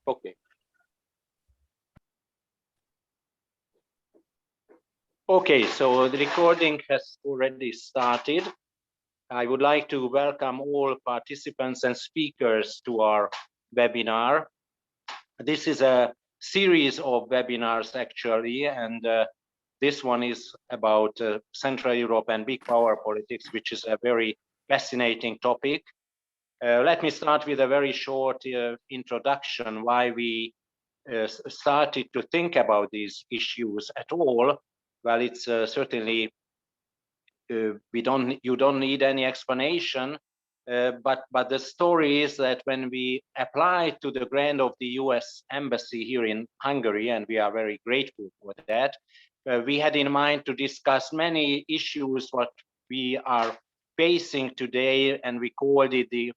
Okay. Okay, so the recording has already started. I would like to welcome all participants and speakers to our webinar. This is a series of webinars actually, and this one is about Central Europe and big power politics, which is a very fascinating topic. Let me start with a very short introduction why we started to think about these issues at all. Well, it's certainly you don't need any explanation, but the story is that when we applied to the grant of the US Embassy here in Hungary, and we are very grateful for that, we had in mind to discuss many issues what we are facing today, and we called it the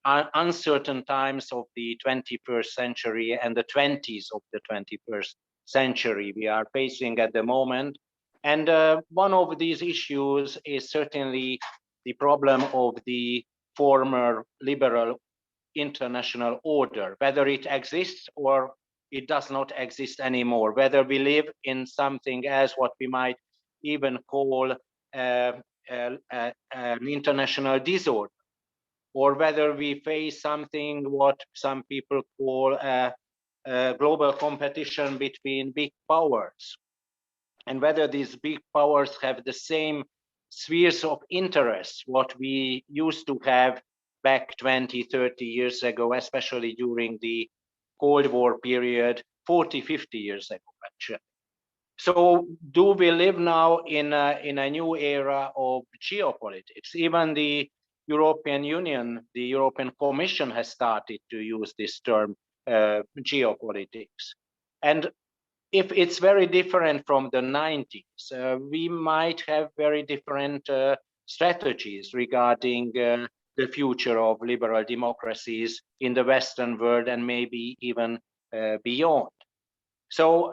uncertain times of the 21st century and the 20s of the 21st century we are facing at the moment. And one of these issues is certainly the problem of the former liberal international order, whether it exists or it does not exist anymore, whether we live in something as what we might even call an international disorder, or whether we face something what some people call a global competition between big powers, and whether these big powers have the same spheres of interest what we used to have back 20, 30 years ago, especially during the Cold War period, 40, 50 years ago, actually. So do we live now in a new era of geopolitics? Even the European Union, the European Commission has started to use this term geopolitics. And if it's very different from the 90s, we might have very different strategies regarding the future of liberal democracies in the Western world and maybe even beyond. So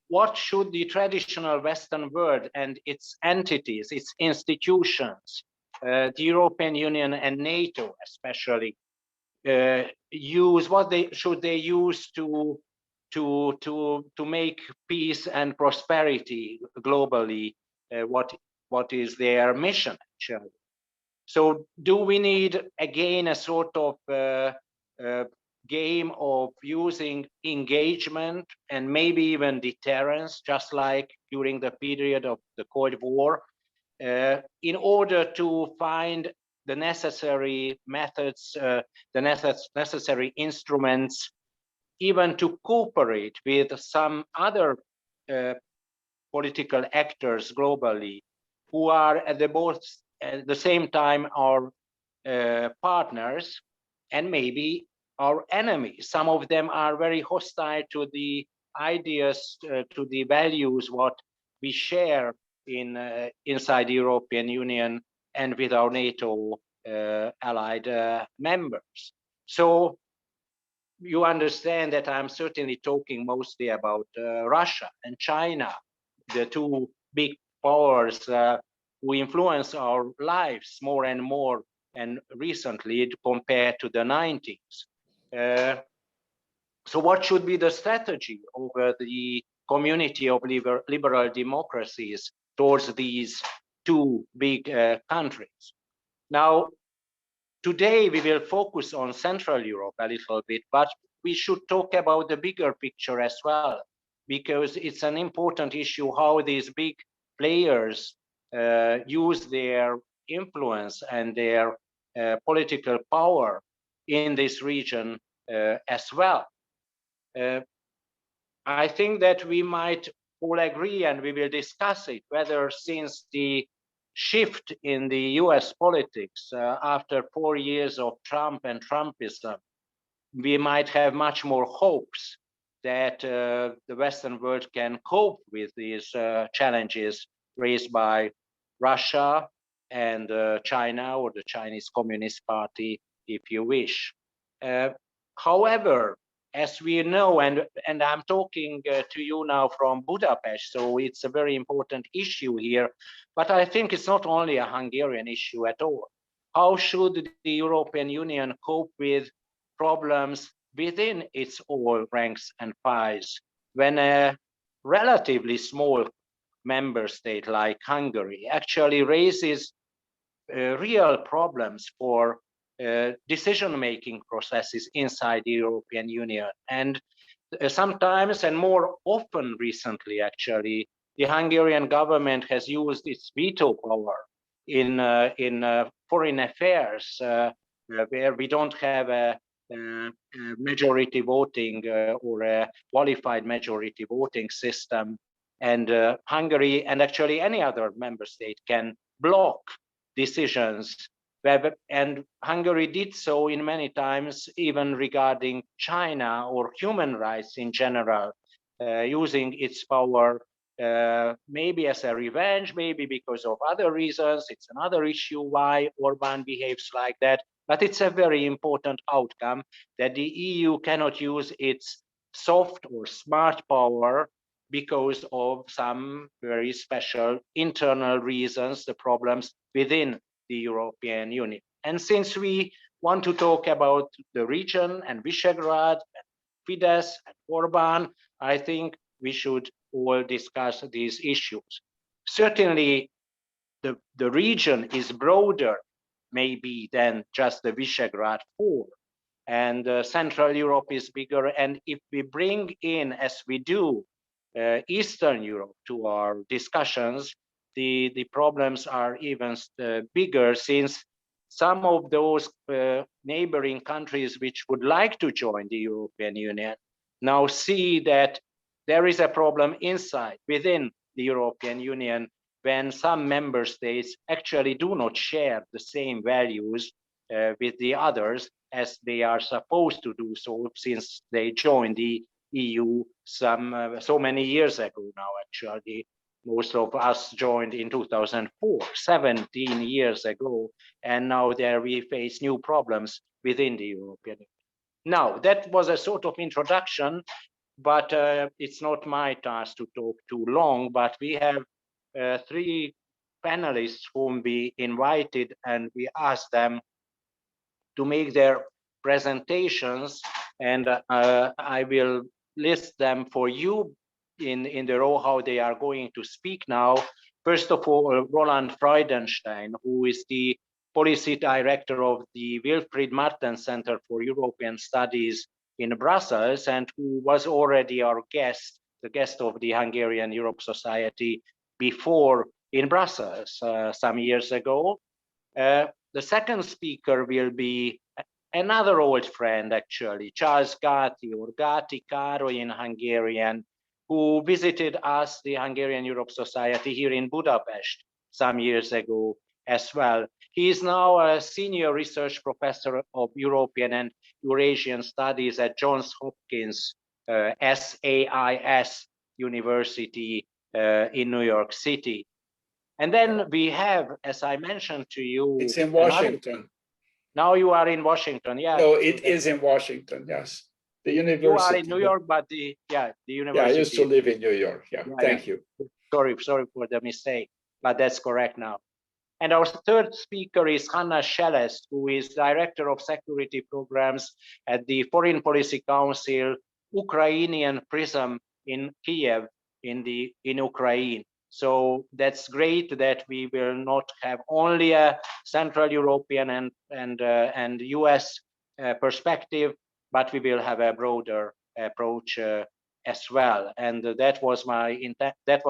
what should the traditional Western world and its entities, its institutions, the European Union and NATO especially, use? What should they use to make peace and prosperity globally? What is their mission actually? So do we need again a sort of game of using engagement and maybe even deterrence, just like during the period of the Cold War, in order to find the necessary methods, the necessary instruments, even to cooperate with some other political actors globally who are at the same time our partners and maybe our enemies. Some of them are very hostile to the ideas, to the values what we share inside the European Union and with our NATO allied members. So you understand that I'm certainly talking mostly about Russia and China, the two big powers who influence our lives more and more, and recently compared to the 90s. So what should be the strategy over the community of liberal democracies towards these two big countries? Now, today we will focus on Central Europe a little bit, but we should talk about the bigger picture as well, because it's an important issue how these big players use their influence and their political power in this region as well. I think that we might all agree, and we will discuss it, whether since the shift in the US politics after 4 years of Trump and Trumpism, we might have much more hopes that the Western world can cope with these challenges raised by Russia and China, or the Chinese Communist Party, if you wish. However, as we know, and I'm talking to you now from Budapest, so it's a very important issue here, but I think it's not only a Hungarian issue at all. How should the European Union cope with problems within its own ranks and files, when a relatively small member state like Hungary actually raises real problems for decision-making processes inside the European Union. And sometimes, and more often recently actually, the Hungarian government has used its veto power in foreign affairs, where we don't have a majority voting or a qualified majority voting system. And Hungary, and actually any other member state, can block decisions. And Hungary did so in many times, even regarding China or human rights in general, using its power maybe as a revenge, maybe because of other reasons. It's another issue why Orbán behaves like that. But it's a very important outcome that the EU cannot use its soft or smart power because of some very special internal reasons, the problems within the European Union. And since we want to talk about the region and Visegrad, and Fidesz and Orbán, I think we should all discuss these issues. Certainly, the region is broader, maybe, than just the Visegrad Four, and Central Europe is bigger. And if we bring in, as we do, Eastern Europe to our discussions, the problems are even bigger, since some of those neighboring countries which would like to join the European Union now see that there is a problem inside, within the European Union, when some member states actually do not share the same values with the others as they are supposed to do so, since they joined the EU so many years ago now. Actually, most of us joined in 2004, 17 years ago, and now there we face new problems within the European Union. Now, that was a sort of introduction, but it's not my task to talk too long, but we have three panelists whom we invited, and we asked them to make their presentations, and I will list them for you in the row how they are going to speak now. First of all, Roland Freudenstein, who is the policy director of the Wilfried Martens Center for European Studies in Brussels, and who was already our guest, the guest of the Hungarian Europe Society before in Brussels some years ago. The second speaker will be another old friend, actually, Charles Gati, or Gati Károly in Hungarian, who visited us, the Hungarian Europe Society, here in Budapest some years ago as well. He is now a senior research professor of European and Eurasian studies at Johns Hopkins SAIS University in New York City. And then we have, as I mentioned to you, it's in Washington. Now you are in Washington, yeah. No, it is in Washington, yes. The university. You are in New York, but the university. Yeah, I used to live in New York. Yeah, thank you. Sorry for the mistake, but that's correct now. And our third speaker is Hanna Shelest, who is Director of Security Programs at the Foreign Policy Council, Ukrainian Prism in Kyiv, in Ukraine. So that's great that we will not have only a Central European and US perspective, but we will have a broader approach as well. And that was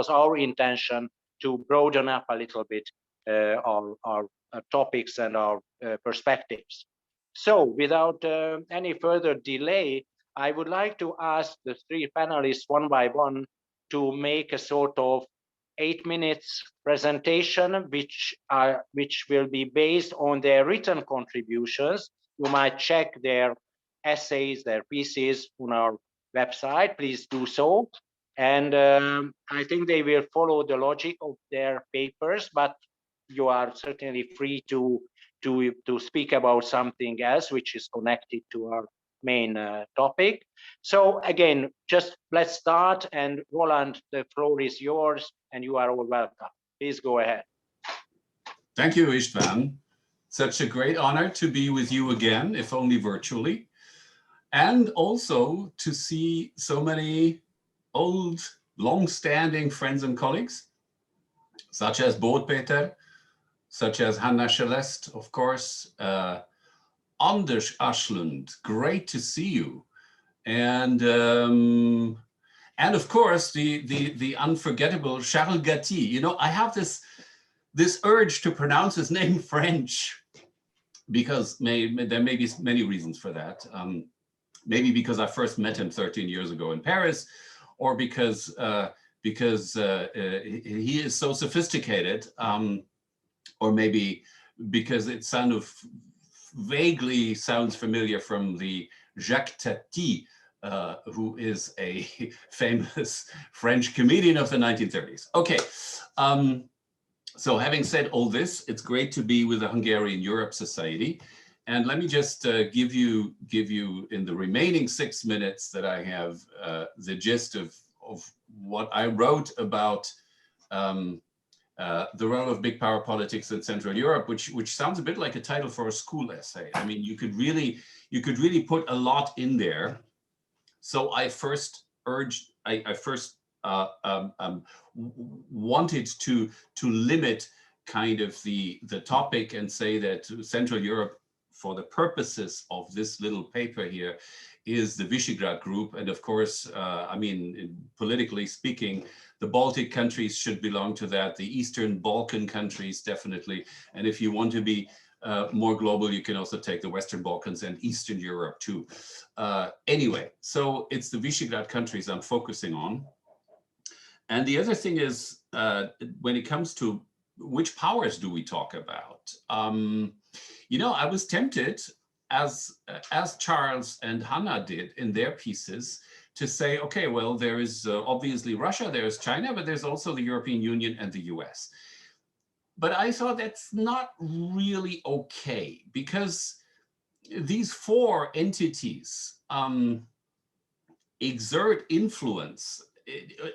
our intention, to broaden up a little bit our topics and our perspectives. So without any further delay, I would like to ask the three panelists one by one to make a sort of 8 minutes presentation, which will be based on their written contributions. You might check their essays, their pieces on our website. Please do so. And I think they will follow the logic of their papers, but you are certainly free to speak about something else which is connected to our main topic. So again, just let's start. And Roland, the floor is yours, and you are all welcome. Please go ahead. Thank you, István. Such a great honor to be with you again, if only virtually. and also to see so many old, long-standing friends and colleagues, such as Bodpeter, such as Hanna Shelest, of course, Anders Aslund, great to see you. And of course, the unforgettable Charles Gati. You know, I have this urge to pronounce his name French, because there may be many reasons for that. Maybe because I first met him 13 years ago in Paris, or because he is so sophisticated, or maybe because it vaguely sounds familiar from the Jacques Tati, who is a famous French comedian of the 1930s. Okay, so having said all this, it's great to be with the Hungarian Europe Society. And let me just give you in the remaining 6 minutes that I have the gist of what I wrote about the role of big power politics in Central Europe, which sounds a bit like a title for a school essay. I mean, you could really put a lot in there. So I first wanted to limit kind of the topic and say that Central Europe, for the purposes of this little paper here, is the Visegrad Group. And of course, I mean, politically speaking, the Baltic countries should belong to that, the Eastern Balkan countries, definitely. And if you want to be more global, you can also take the Western Balkans and Eastern Europe too. Anyway, so it's the Visegrad countries I'm focusing on. And the other thing is, when it comes to which powers do we talk about? You know, I was tempted, as Charles and Hanna did in their pieces, to say, okay, well, there is obviously Russia, there's China, but there's also the European Union and the US. But I thought that's not really okay, because these four entities exert influence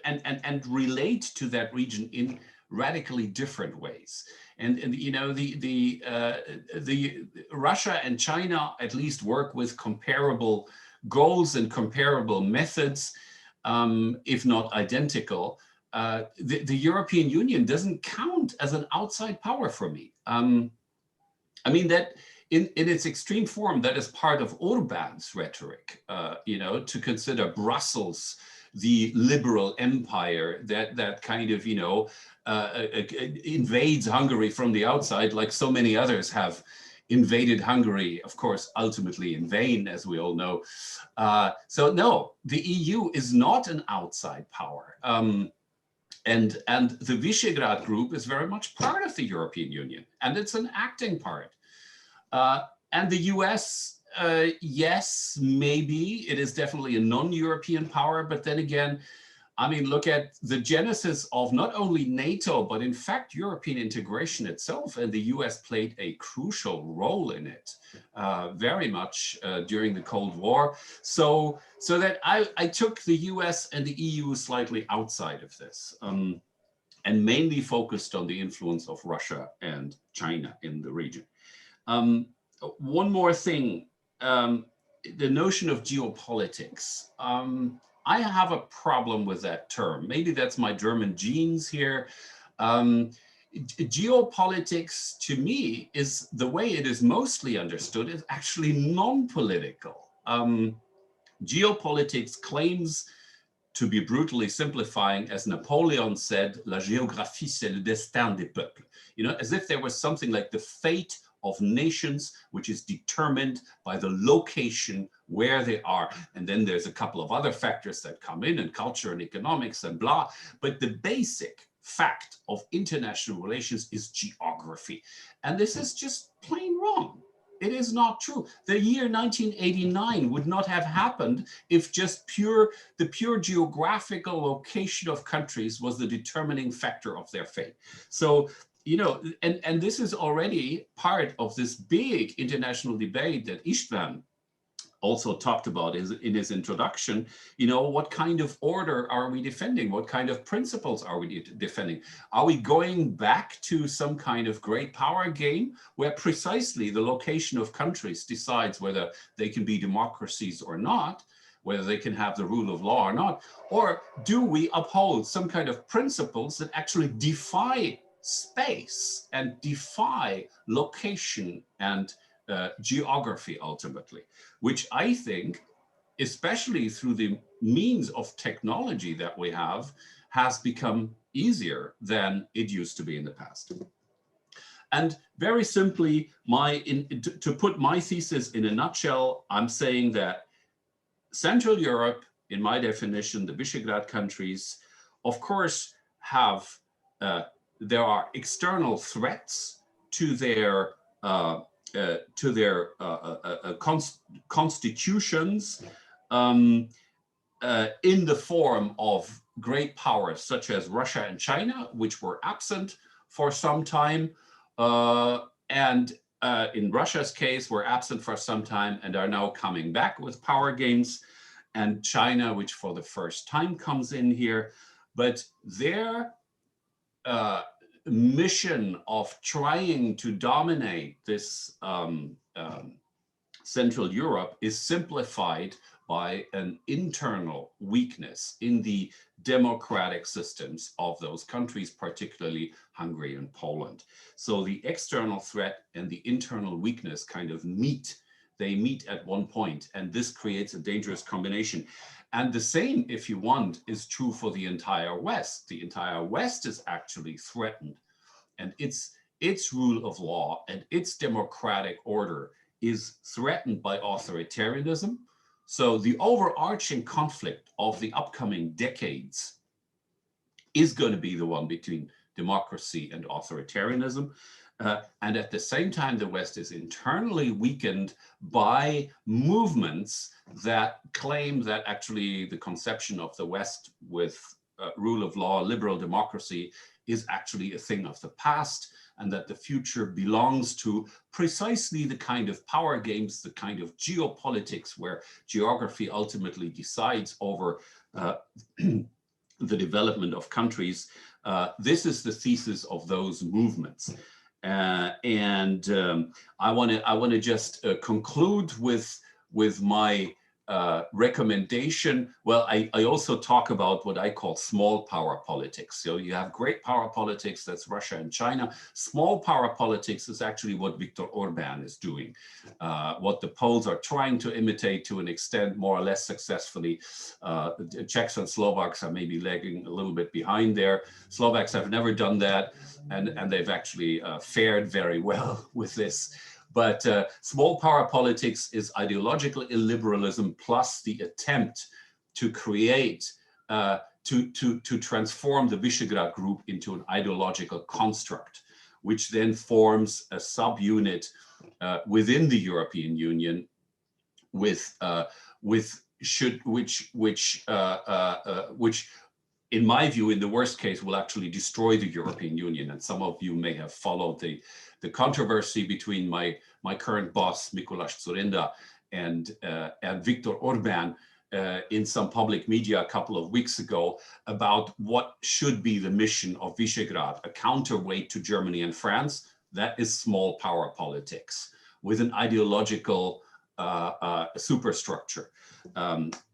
and relate to that region in radically different ways. And you know, the Russia and China at least work with comparable goals and comparable methods, if not identical. The European Union doesn't count as an outside power for me. I mean, that in its extreme form, that is part of Orban's rhetoric, you know, to consider Brussels the liberal empire that kind of, you know, invades Hungary from the outside, like so many others have invaded Hungary, of course, ultimately in vain, as we all know. So no, the EU is not an outside power. And the Visegrad Group is very much part of the European Union, and it's an acting part. And the US, yes, maybe it is definitely a non-European power, but then again, I mean, look at the genesis of not only NATO, but in fact, European integration itself, and the US played a crucial role in it, very much during the Cold War. So that I took the US and the EU slightly outside of this, and mainly focused on the influence of Russia and China in the region. One more thing, the notion of geopolitics. I have a problem with that term. Maybe that's my German genes here. Geopolitics, to me, is the way it is mostly understood, is actually non-political. Geopolitics claims to be brutally simplifying, as Napoleon said, la géographie, c'est le destin des peuples. You know, as if there was something like the fate of nations, which is determined by the location where they are. And then there's a couple of other factors that come in, and culture and economics and blah. But the basic fact of international relations is geography. And this is just plain wrong. It is not true. The year 1989 would not have happened if just the pure geographical location of countries was the determining factor of their fate. So, you know, and this is already part of this big international debate that István also talked about in his introduction, you know, what kind of order are we defending? What kind of principles are we defending? Are we going back to some kind of great power game where precisely the location of countries decides whether they can be democracies or not, whether they can have the rule of law or not? Or do we uphold some kind of principles that actually defy space and defy location and geography ultimately, which I think, especially through the means of technology that we have, has become easier than it used to be in the past. And very simply, to put my thesis in a nutshell, I'm saying that Central Europe, in my definition, the Visegrad countries, of course, have, there are external threats to their constitutions in the form of great powers such as Russia and China, which were absent for some time, and in Russia's case were absent for some time and are now coming back with power games, and China, which for the first time comes in here. But their mission of trying to dominate this Central Europe is simplified by an internal weakness in the democratic systems of those countries, particularly Hungary and Poland. So the external threat and the internal weakness kind of meet. They meet at one point, and this creates a dangerous combination. And the same, if you want, is true for the entire West. The entire West is actually threatened, and its rule of law and its democratic order is threatened by authoritarianism. So the overarching conflict of the upcoming decades is going to be the one between democracy and authoritarianism. And at the same time, the West is internally weakened by movements that claim that actually the conception of the West with rule of law, liberal democracy is actually a thing of the past, and that the future belongs to precisely the kind of power games, the kind of geopolitics where geography ultimately decides over the development of countries. This is the thesis of those movements. I want to just conclude with my recommendation. Well, I also talk about what I call small power politics. So you have great power politics, that's Russia and China. Small power politics is actually what Viktor Orbán is doing, what the Poles are trying to imitate to an extent, more or less successfully. The Czechs and Slovaks are maybe lagging a little bit behind there. Slovaks have never done that, and they've actually fared very well with this. But small power politics is ideological illiberalism plus the attempt to create, to transform the Visegrad group into an ideological construct, which then forms a subunit within the European Union, which in my view, in the worst case, will actually destroy the European Union. And some of you may have followed the controversy between my current boss, Mikuláš Dzurinda, and Viktor Orbán in some public media a couple of weeks ago about what should be the mission of Visegrad, a counterweight to Germany and France. That is small power politics with an ideological superstructure.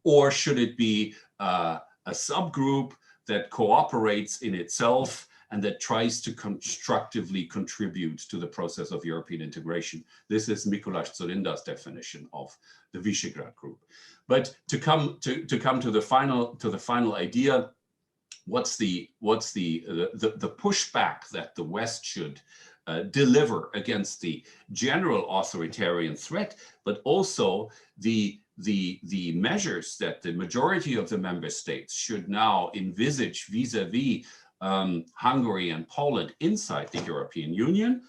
Or should it be a subgroup that cooperates in itself and that tries to constructively contribute to the process of European integration? This is Mikuláš Dzurinda's definition of the Visegrad group. But to come to the final idea, what's the pushback that the West should deliver against the general authoritarian threat, but also the measures that the majority of the member states should now envisage vis-a-vis Hungary and Poland inside the European Union.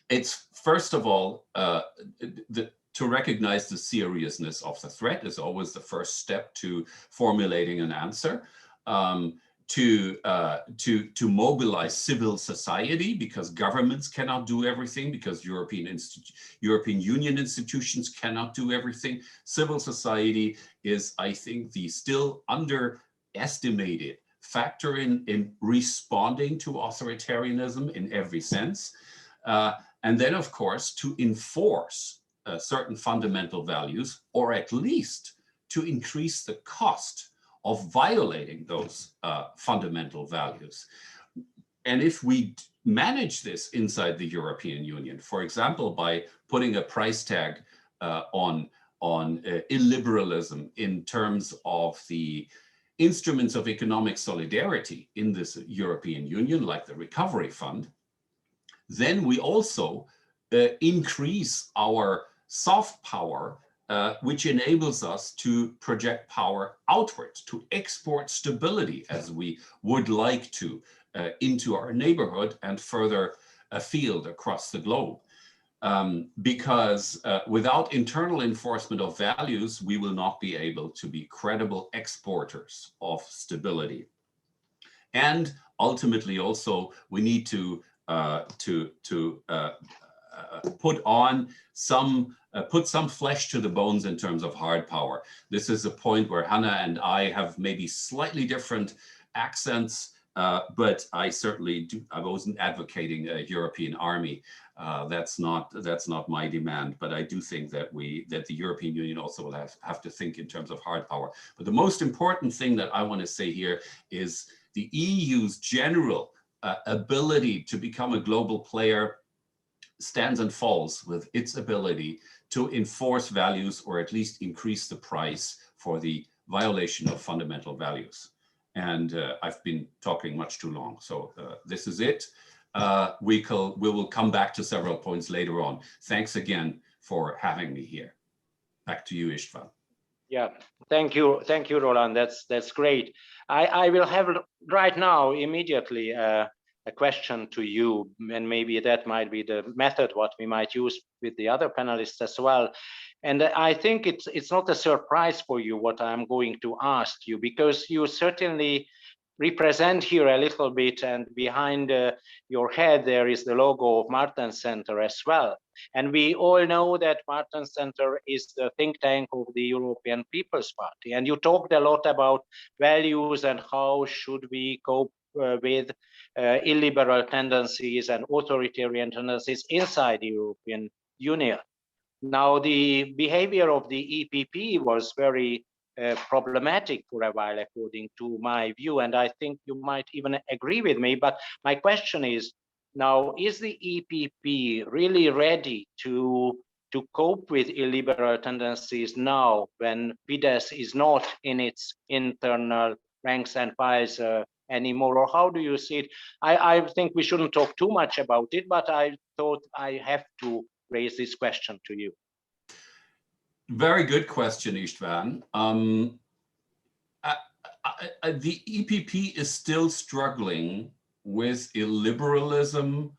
It's first of all, to recognize the seriousness of the threat is always the first step to formulating an answer. to mobilize civil society, because governments cannot do everything, because European Union institutions cannot do everything. Civil society is, I think, the still underestimated factor in responding to authoritarianism in every sense. And then, of course, to enforce certain fundamental values, or at least to increase the cost of violating those fundamental values. And if we manage this inside the European Union, for example, by putting a price tag on illiberalism in terms of the instruments of economic solidarity in this European Union, like the Recovery Fund, then we also increase our soft power, which enables us to project power outwards, to export stability, as we would like to, into our neighborhood and further afield across the globe. Because without internal enforcement of values, we will not be able to be credible exporters of stability. And ultimately also, we need to put some flesh to the bones in terms of hard power. This is a point where Hanna and I have maybe slightly different accents, but I certainly I wasn't advocating a European army. That's not my demand, but I do think that the European Union also will have to think in terms of hard power. But the most important thing that I want to say here is the EU's general ability to become a global player stands and falls with its ability to enforce values, or at least increase the price for the violation of fundamental values. And I've been talking much too long, so this is it. We will come back to several points later on. Thanks again for having me here. Back to you, István. Yeah, thank you, Roland. That's great. I will have right now immediately a question to you, and maybe that might be the method what we might use with the other panelists as well. And I think it's not a surprise for you what I'm going to ask you, because you certainly represent here a little bit, and behind your head there is the logo of Martens Center as well. And we all know that Martens Center is the think tank of the European People's Party. And you talked a lot about values and how should we cope with illiberal tendencies and authoritarian tendencies inside the European Union. Now, the behavior of the EPP was very problematic for a while, according to my view, and I think you might even agree with me. But my question is, now, is the EPP really ready to cope with illiberal tendencies now, when Fidesz is not in its internal ranks and files anymore? Or how do you see it? I think we shouldn't talk too much about it, but I thought I have to raise this question to you. Very good question, István. The EPP is still struggling with illiberalism,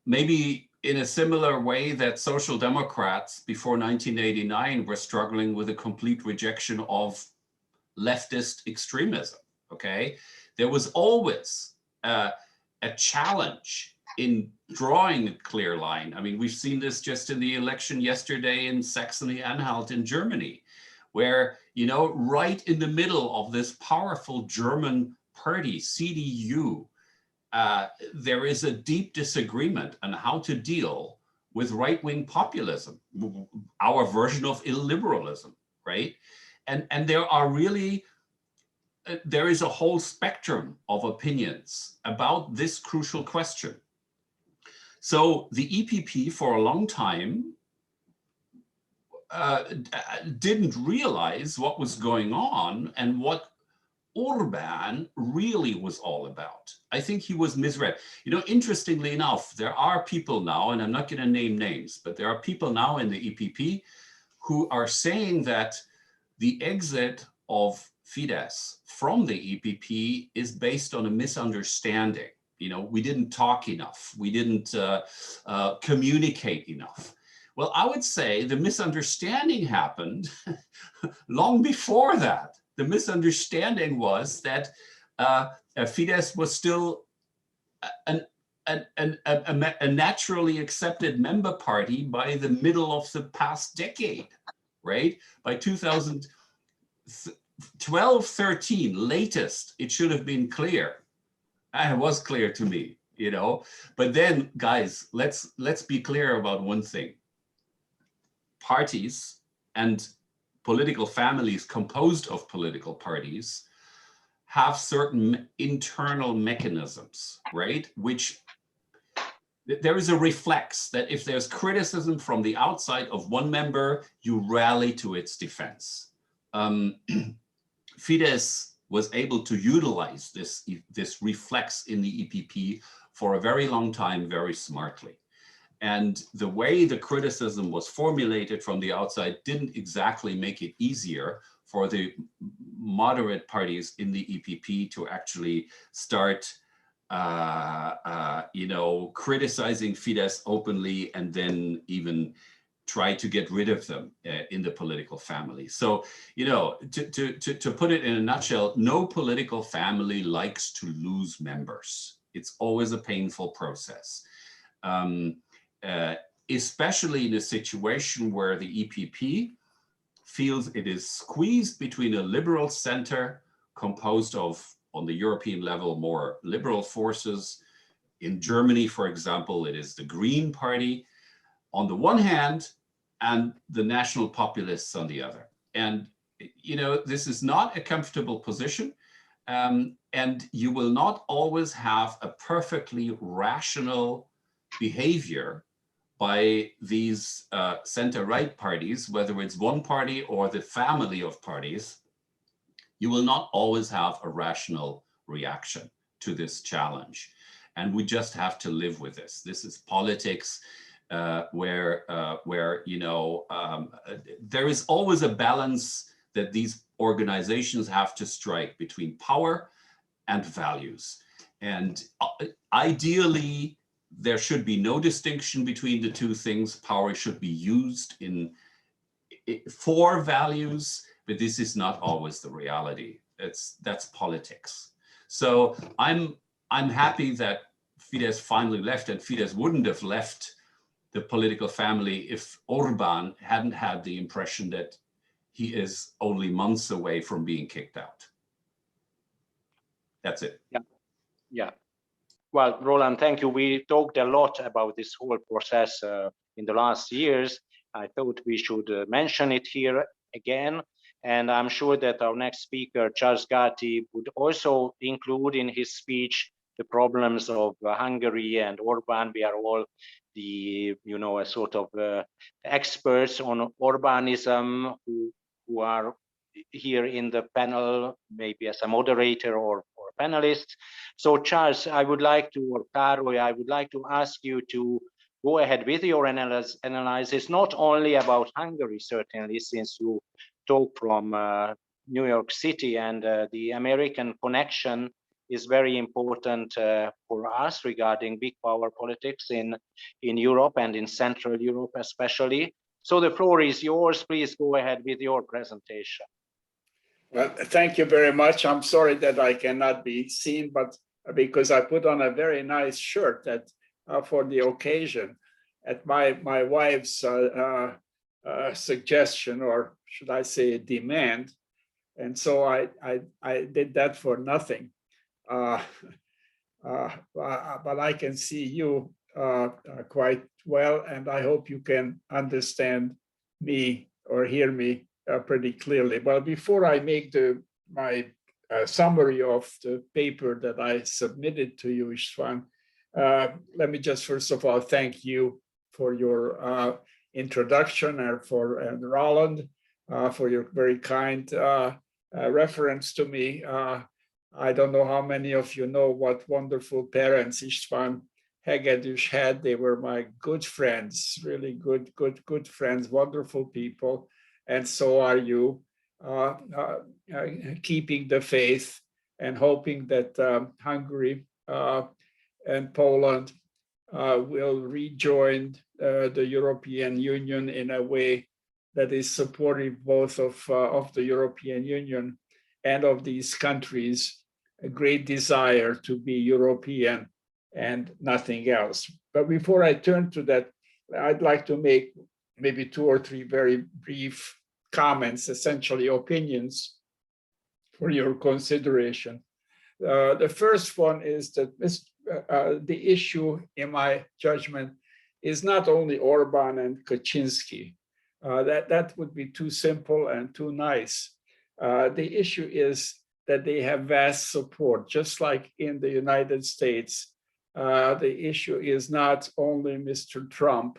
maybe in a similar way that Social Democrats before 1989 were struggling with a complete rejection of leftist extremism, okay? There was always a challenge in drawing a clear line. I mean, we've seen this just in the election yesterday in Saxony-Anhalt in Germany, where, you know, right in the middle of this powerful German party, CDU, there is a deep disagreement on how to deal with right-wing populism, our version of illiberalism, right? And there are really, there is a whole spectrum of opinions about this crucial question. So the EPP for a long time didn't realize what was going on and what Orbán really was all about. I think he was misread. You know, interestingly enough, there are people now, and I'm not going to name names, but there are people now in the EPP who are saying that the exit of Fidesz from the EPP is based on a misunderstanding. You know, we didn't talk enough. We didn't communicate enough. Well, I would say the misunderstanding happened long before that. the misunderstanding was that Fidesz was still a naturally accepted member party by the middle of the past decade, right? By 2012, 13, latest, it should have been clear. And it was clear to me, you know. But then, guys, let's be clear about one thing. Parties and political families composed of political parties have certain internal mechanisms, right? Which there is a reflex that if there's criticism from the outside of one member, you rally to its defense. Fidesz was able to utilize this reflex in the EPP for a very long time, very smartly. And the way the criticism was formulated from the outside didn't exactly make it easier for the moderate parties in the EPP to actually start you know, criticizing Fidesz openly and then even try to get rid of them in the political family. So, you know, to put it in a nutshell, no political family likes to lose members. It's always a painful process, especially in a situation where the EPP feels it is squeezed between a liberal center composed of, on the European level, more liberal forces. In Germany, for example, it is the Green Party on the one hand, and the national populists on the other. And, you know, this is not a comfortable position. And you will not always have a perfectly rational behavior by these center-right parties, whether it's one party or the family of parties. You will not always have a rational reaction to this challenge. And we just have to live with this. This is politics where you know, there is always a balance that these organizations have to strike between power and values. And ideally, there should be no distinction between the two things. Power should be used for values, but this is not always the reality. That's politics. So I'm happy that Fidesz finally left, and Fidesz wouldn't have left the political family if Orbán hadn't had the impression that he is only months away from being kicked out. That's it. Yeah. Yeah. Well, Roland, thank you. We talked a lot about this whole process in the last years. I thought we should mention it here again. And I'm sure that our next speaker, Charles Gati, would also include in his speech the problems of Hungary and Orbán. We are all the, you know, a sort of experts on Orbánism who are here in the panel, maybe as a moderator or panelist. So Charles, I would like to, or Károly, I would like to ask you to go ahead with your analysis, not only about Hungary, certainly, since you talk from New York City, and the American connection is very important for us regarding big power politics in Europe and in Central Europe especially. So the floor is yours. Please go ahead with your presentation. Well, thank you very much. I'm sorry that I cannot be seen, but because I put on a very nice shirt that for the occasion at my wife's suggestion, or should I say demand. And so I did that for nothing. But I can see you quite well, and I hope you can understand me or hear me pretty clearly. But before I make my summary of the paper that I submitted to you, István, let me just first of all thank you for your introduction, and Roland for your very kind reference to me. I don't know how many of you know what wonderful parents Istvan Hegedűs had. They were my good friends, really good friends, wonderful people. And so are you, keeping the faith and hoping that Hungary and Poland will rejoin the European Union in a way that is supportive both of the European Union and of these countries a great desire to be European and nothing else. But before I turn to that, I'd like to make maybe 2 or 3 very brief comments, essentially opinions for your consideration. The first one is that the issue, in my judgment, is not only Orban and Kaczynski. That would be too simple and too nice. The issue is that they have vast support, just like in the United States. The issue is not only Mr. Trump,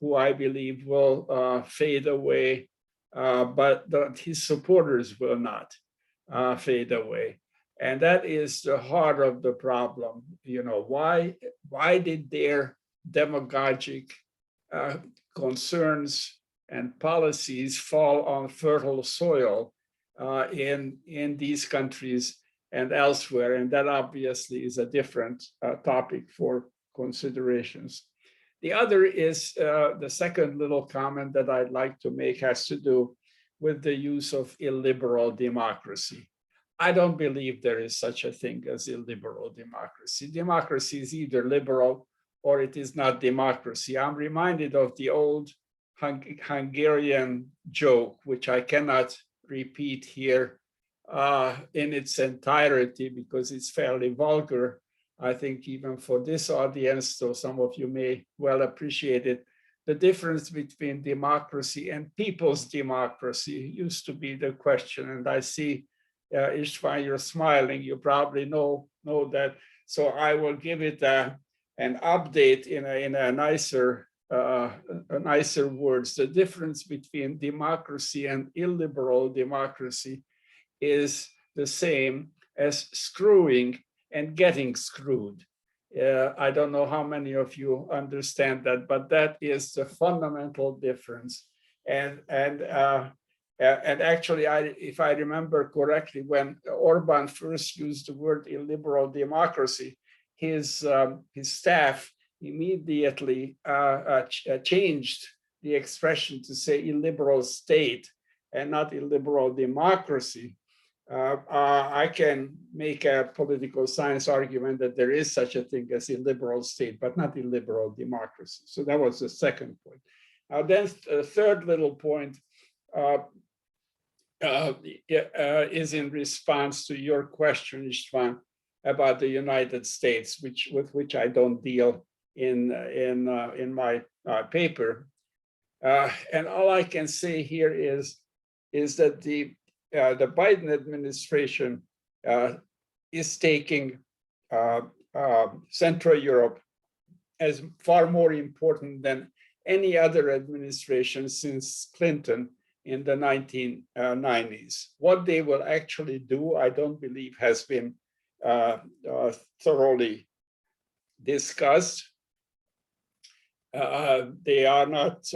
who I believe will fade away, but his supporters will not fade away. And that is the heart of the problem. You know, why did their demagogic concerns and policies fall on fertile soil in these countries and elsewhere? And that obviously is a different topic for considerations. The other is the second little comment that I'd like to make has to do with the use of illiberal democracy. I don't believe there is such a thing as illiberal democracy. Democracy is either liberal or it is not democracy. I'm reminded of the old Hungarian joke, which I cannot repeat here in its entirety because it's fairly vulgar. I think even for this audience, so some of you may well appreciate it. The difference between democracy and people's democracy used to be the question. And I see, István, you're smiling. You probably know that. So I will give it an update in a nicer words. The difference between democracy and illiberal democracy is the same as screwing and getting screwed. I don't know how many of you understand that, but that is the fundamental difference. And actually, if I remember correctly, when Orban first used the word illiberal democracy, his staff immediately changed the expression to say illiberal state and not illiberal democracy. I can make a political science argument that there is such a thing as illiberal state, but not illiberal democracy. So that was the second point. Then the third little point is in response to your question, István, about the United States, with which I don't deal in my paper. And all I can say here is that the Biden administration is taking Central Europe as far more important than any other administration since Clinton in the 1990s. What they will actually do, I don't believe has been thoroughly discussed. They are not.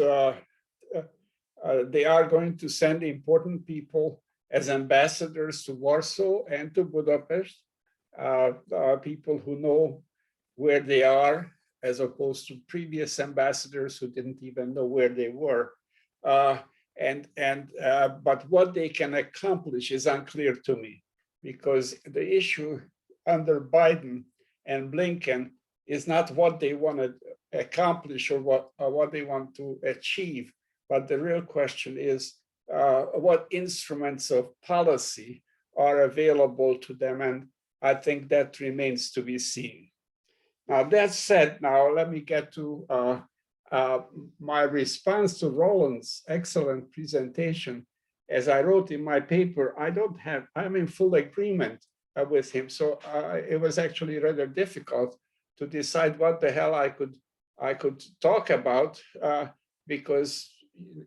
They are going to send important people as ambassadors to Warsaw and to Budapest, people who know where they are, as opposed to previous ambassadors who didn't even know where they were. But what they can accomplish is unclear to me, because the issue under Biden and Blinken is not what they want to accomplish or what they want to achieve, but the real question is what instruments of policy are available to them, and I think that remains to be seen. Now, that said, now let me get to my response to Roland's excellent presentation. As I wrote in my paper, I'm in full agreement with him, so it was actually rather difficult to decide what the hell I could talk about, because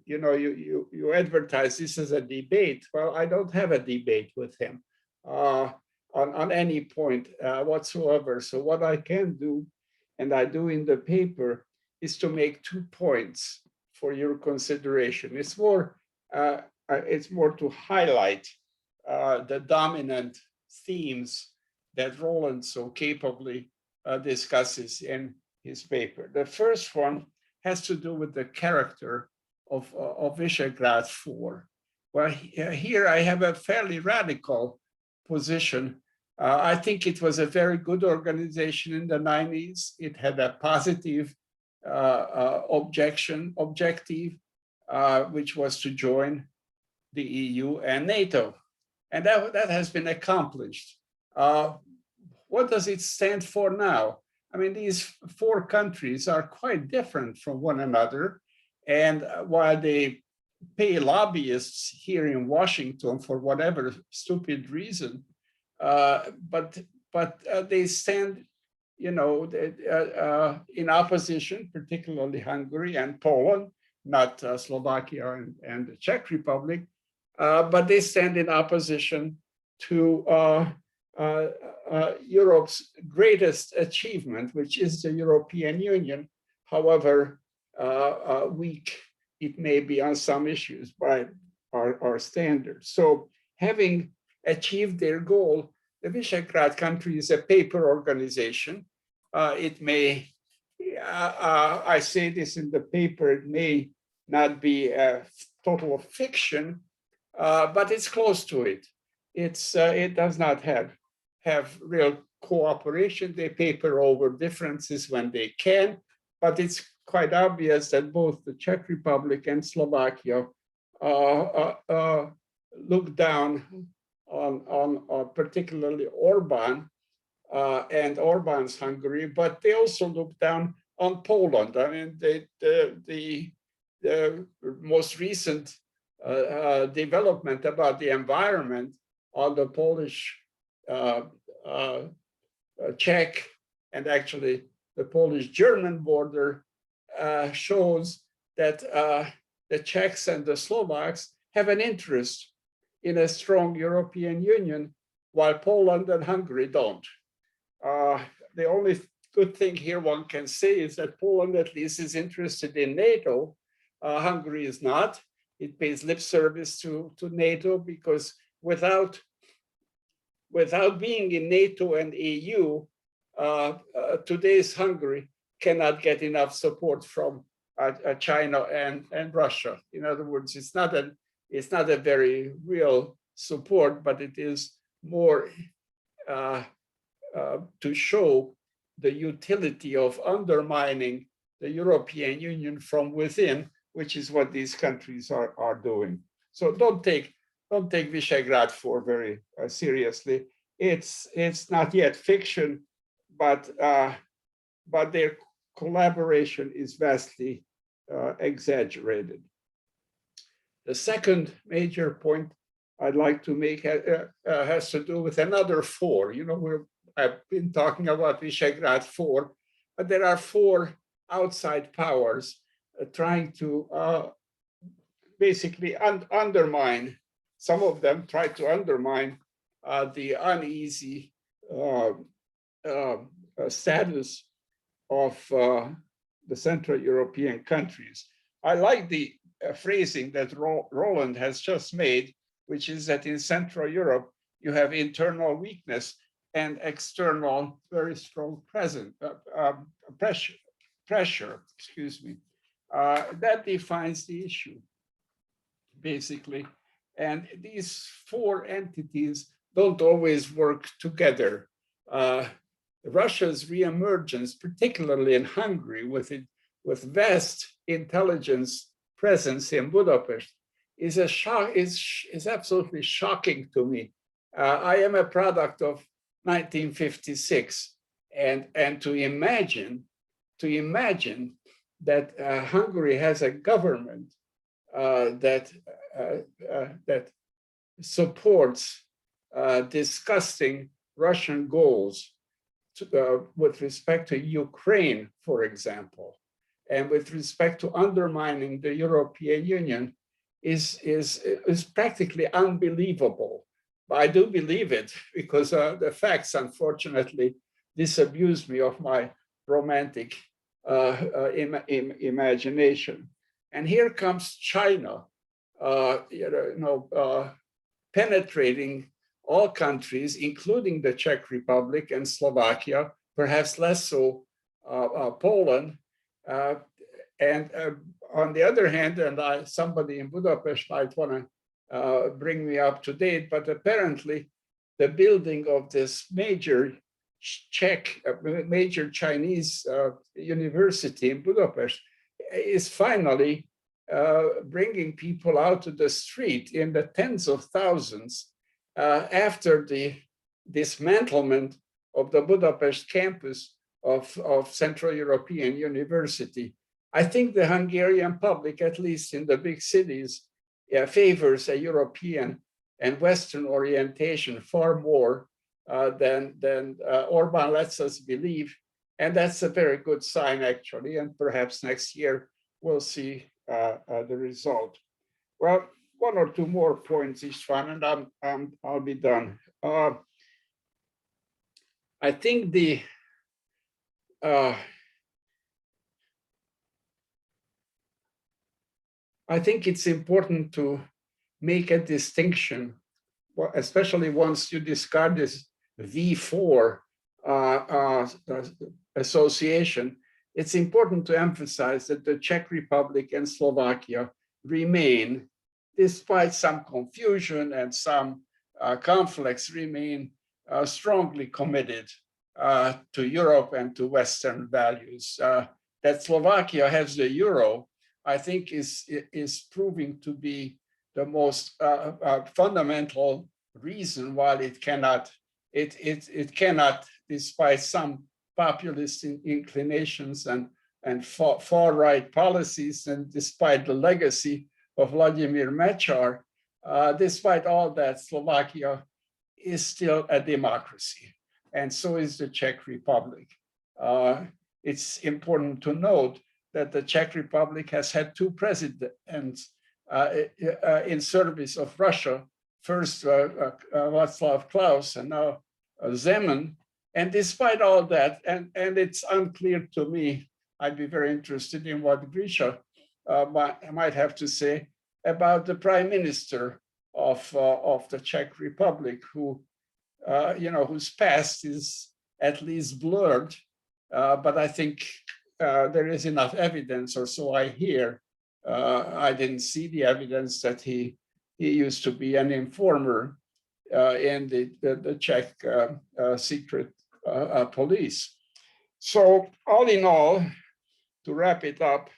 you advertise this as a debate. Well, I don't have a debate with him on any point whatsoever. So what I can do, and I do in the paper, is to make 2 points for your consideration. It's more to highlight the dominant themes that Roland so capably discusses in his paper. The first one has to do with the character of Visegrad 4. Well, here I have a fairly radical position. I think it was a very good organization in the 90s. It had a positive objective, which was to join the EU and NATO. And that has been accomplished. What does it stand for now? I mean, these four countries are quite different from one another. And while they pay lobbyists here in Washington for whatever stupid reason, but they stand, you know, in opposition, particularly Hungary and Poland, not Slovakia and the Czech Republic, but they stand in opposition to Europe's greatest achievement, which is the European Union, however weak it may be on some issues by our standards. So having achieved their goal, the Visegrad country is a paper organization. It may, I say this in the paper, it may not be a total fiction, but it's close to it. It does not have real cooperation. They paper over differences when they can, but it's quite obvious that both the Czech Republic and Slovakia look down on particularly Orban and Orban's Hungary, but they also look down on Poland. I mean, the most recent development about the environment on the Polish, Czech, and actually the Polish-German border shows that the Czechs and the Slovaks have an interest in a strong European Union, while Poland and Hungary don't. The only good thing here one can say is that Poland at least is interested in NATO. Hungary is not. It pays lip service to NATO because without being in NATO and EU, today's Hungary cannot get enough support from China and Russia. In other words, it's not a very real support, but it is more to show the utility of undermining the European Union from within, which is what these countries are doing. So don't take Visegrad 4 very seriously. It's not yet fiction, but their collaboration is vastly exaggerated. The second major point I'd like to make has to do with another four. You know, I've been talking about Visegrad 4, but there are four outside powers trying to basically undermine, some of them try to undermine the uneasy status of the Central European countries. I like the phrasing that Roland has just made, which is that in Central Europe, you have internal weakness and external very strong pressure, excuse me. That defines the issue, basically. And these four entities don't always work together. Russia's reemergence, particularly in Hungary, with vast intelligence presence in Budapest, is absolutely shocking to me. I am a product of 1956, and to imagine that Hungary has a government that supports disgusting Russian goals with respect to Ukraine, for example, and with respect to undermining the European Union is practically unbelievable. But I do believe it because the facts, unfortunately, disabuse me of my romantic imagination. And here comes China, penetrating all countries, including the Czech Republic and Slovakia, perhaps less so Poland. And on the other hand, and somebody in Budapest might want to bring me up to date, but apparently the building of this major Chinese university in Budapest is finally bringing people out to the street in the tens of thousands after the dismantlement of the Budapest campus of Central European University. I think the Hungarian public, at least in the big cities, favors a European and Western orientation far more than Orban lets us believe. And that's a very good sign, actually. And perhaps next year we'll see the result. Well, one or two more points, István, and I'll be done. I think I think it's important to make a distinction, especially once you discard this V4 association. It's important to emphasize that the Czech Republic and Slovakia remain, despite some confusion and some conflicts, remain strongly committed to Europe and to Western values. That Slovakia has the euro, I think, is proving to be the most fundamental reason why it cannot, despite some populist inclinations and far-right policies, and despite the legacy of Vladimir Mečiar, despite all that, Slovakia is still a democracy, and so is the Czech Republic. It's important to note that the Czech Republic has had two presidents in service of Russia, first Václav Klaus and now Zeman. And despite all that, and it's unclear to me, I'd be very interested in what Grisha might have to say about the prime minister of the Czech Republic, who, whose past is at least blurred, but I think there is enough evidence, or so I hear. I didn't see the evidence that he used to be an informer in the Czech secret police. So all in all, to wrap it up,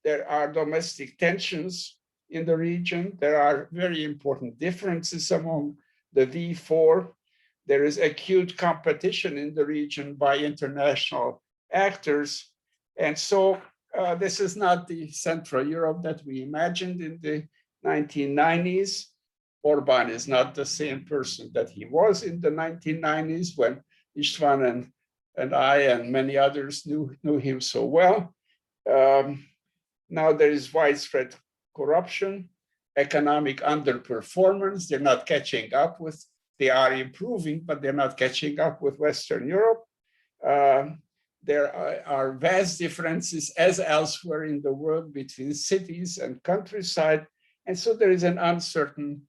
there are domestic tensions in the region. There are very important differences among the V4. There is acute competition in the region by international actors. And so this is not the Central Europe that we imagined in the 1990s. Orban is not the same person that he was in the 1990s when István and I and many others knew him so well. Now there is widespread corruption, economic underperformance. They're not catching up with, they are improving, but they're not catching up with Western Europe. There are vast differences, as elsewhere in the world, between cities and countryside. And so there is an uncertain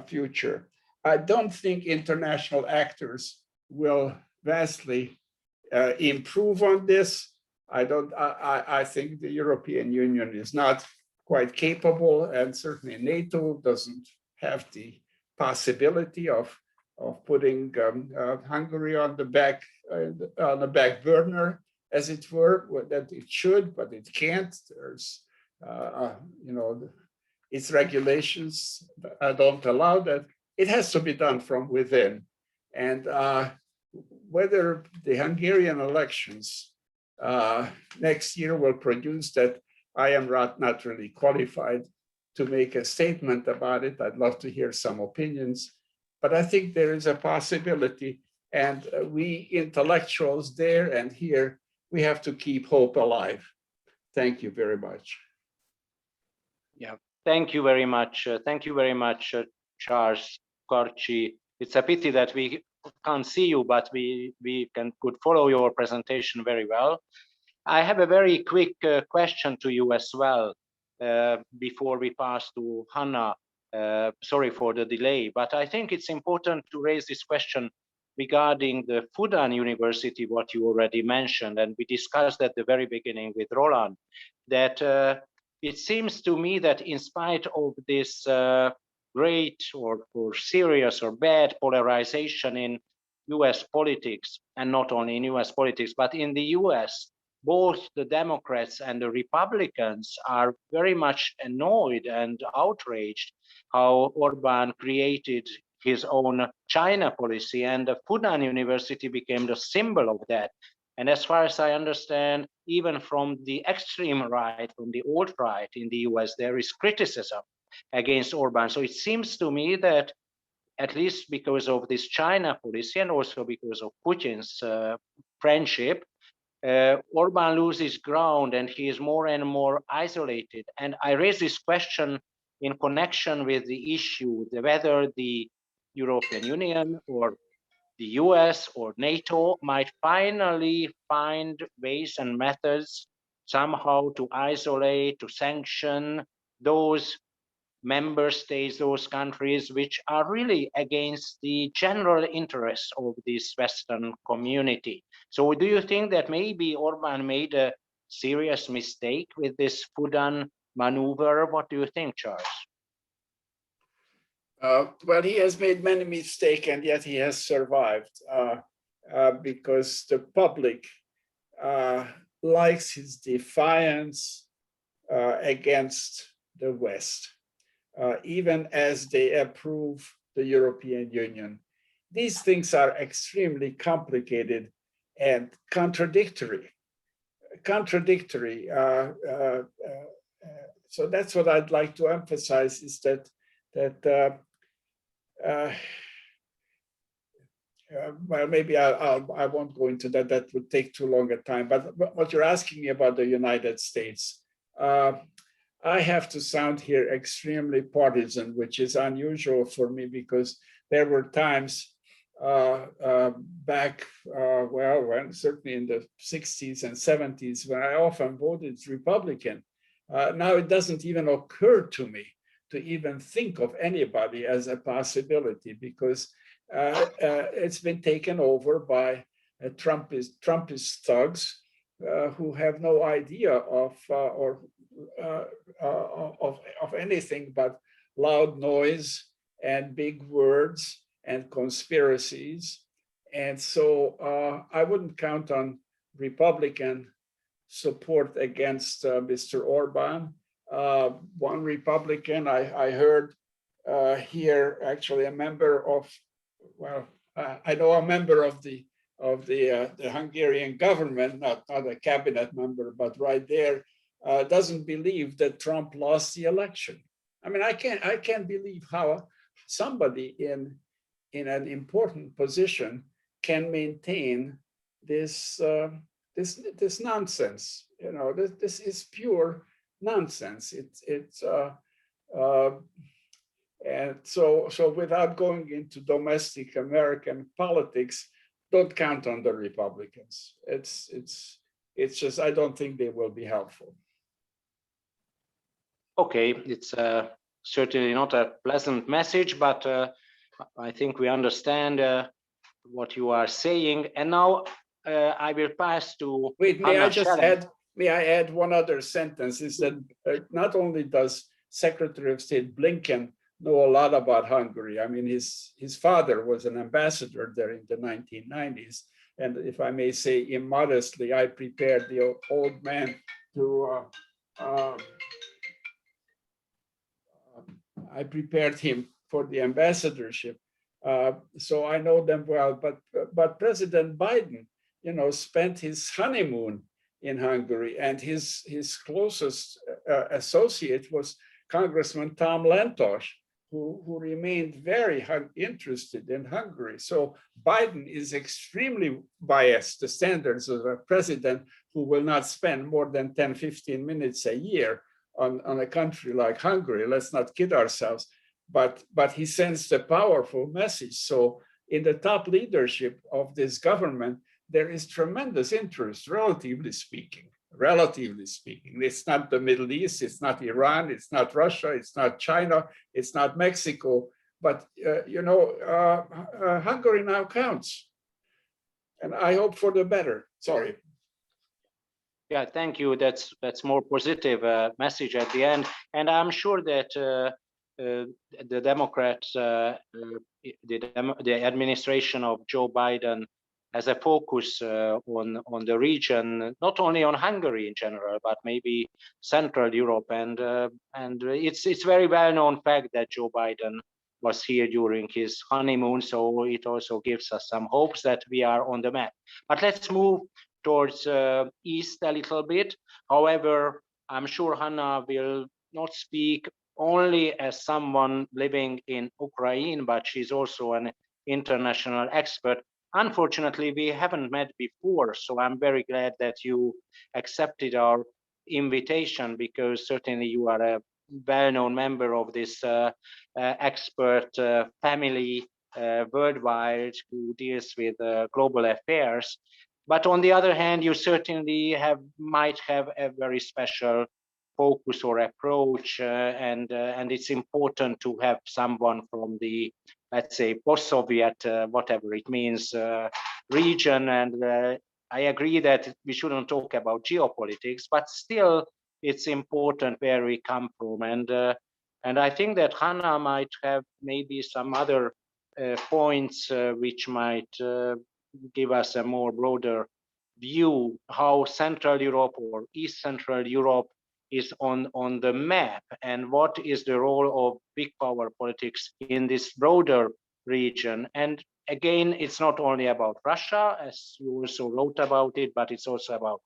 future. I don't think international actors will vastly improve on this. I think the European Union is not quite capable, and certainly NATO doesn't have the possibility of putting Hungary on the back burner, as it were, that it should, but it can't. There's, its regulations don't allow that. It has to be done from within. And whether the Hungarian elections next year will produce that, I am not really qualified to make a statement about it. I'd love to hear some opinions, but I think there is a possibility, and we intellectuals there and here, we have to keep hope alive. Thank you very much. Yeah, thank you very much. Thank you very much, Charles Karcsi. It's a pity that we can't see you, but we could follow your presentation very well. I have a very quick question to you as well before we pass to Hanna. Sorry for the delay, but I think it's important to raise this question regarding the Fudan University, what you already mentioned, and we discussed at the very beginning with Roland, that it seems to me that in spite of this great or for serious or bad polarization in US politics, and not only in US politics, but in the US, both the Democrats and the Republicans are very much annoyed and outraged how Orban created his own China policy, and the Fudan University became the symbol of that. And as far as I understand, even from the extreme right, from the alt-right in the US, there is criticism against Orban. So it seems to me that at least because of this China policy and also because of Putin's friendship, Orban loses ground and he is more and more isolated. And I raise this question in connection with the issue whether the European Union or the US or NATO might finally find ways and methods somehow to isolate, to sanction those member states, those countries which are really against the general interests of this Western community. So do you think that maybe Orban made a serious mistake with this Fudan maneuver? What do you think, Charles? Well, he has made many mistakes, and yet he has survived because the public likes his defiance against the West, even as they approve the European Union. These things are extremely complicated and contradictory. So that's what I'd like to emphasize, is that well, maybe I won't go into that. That would take too long a time. But what you're asking me about the United States, I have to sound here extremely partisan, which is unusual for me because there were times back, when certainly in the 60s and 70s, when I often voted Republican. Now it doesn't even occur to me to even think of anybody as a possibility because it's been taken over by Trumpist thugs who have no idea of anything but loud noise and big words and conspiracies. And so I wouldn't count on Republican support against Mr. Orban. One Republican I heard here, actually a member of, I know a member of the Hungarian government, not a cabinet member, but right there, doesn't believe that Trump lost the election. I mean, I can't believe how somebody in an important position can maintain this this nonsense. You know, this is pure nonsense. And so without going into domestic American politics, don't count on the Republicans. It's just, I don't think they will be helpful. Okay, it's certainly not a pleasant message, but I think we understand what you are saying. And now I will pass to. Wait, may Hanna I just Shelest. add? May I add one other sentence? Is that not only does Secretary of State Blinken know a lot about Hungary. I mean, his father was an ambassador there in the 1990s. And if I may say immodestly, I prepared the old man to, I prepared him for the ambassadorship. So I know them well, but President Biden, you know, spent his honeymoon in Hungary, and his closest associate was Congressman Tom Lantos, who remained very interested in Hungary. So Biden is extremely biased to standards of a president who will not spend more than 10, 15 minutes a year on a country like Hungary. Let's not kid ourselves, but he sends a powerful message. So in the top leadership of this government, there is tremendous interest, relatively speaking. It's not the Middle East, it's not Iran, it's not Russia, it's not China, it's not Mexico, but Hungary now counts. And I hope for the better. Sorry. Yeah, thank you. That's more positive message at the end. And I'm sure that the Democrats, the administration of Joe Biden has a focus on the region, not only on Hungary in general, but maybe Central Europe. And it's very well known fact that Joe Biden was here during his honeymoon, so it also gives us some hopes that we are on the map. But let's move towards east a little bit. However, I'm sure Hanna will not speak only as someone living in Ukraine, but she's also an international expert. Unfortunately, we haven't met before, so I'm very glad that you accepted our invitation, because certainly you are a well-known member of this expert family worldwide who deals with global affairs. But on the other hand, you certainly might have a very special focus or approach, and it's important to have someone from the, let's say, post-Soviet, whatever it means, region. And I agree that we shouldn't talk about geopolitics, but still it's important where we come from. And I think that Hanna might have maybe some other points which might give us a more broader view how Central Europe or East Central Europe is on the map, and what is the role of big power politics in this broader region. And again, it's not only about Russia, as you also wrote about it, but it's also about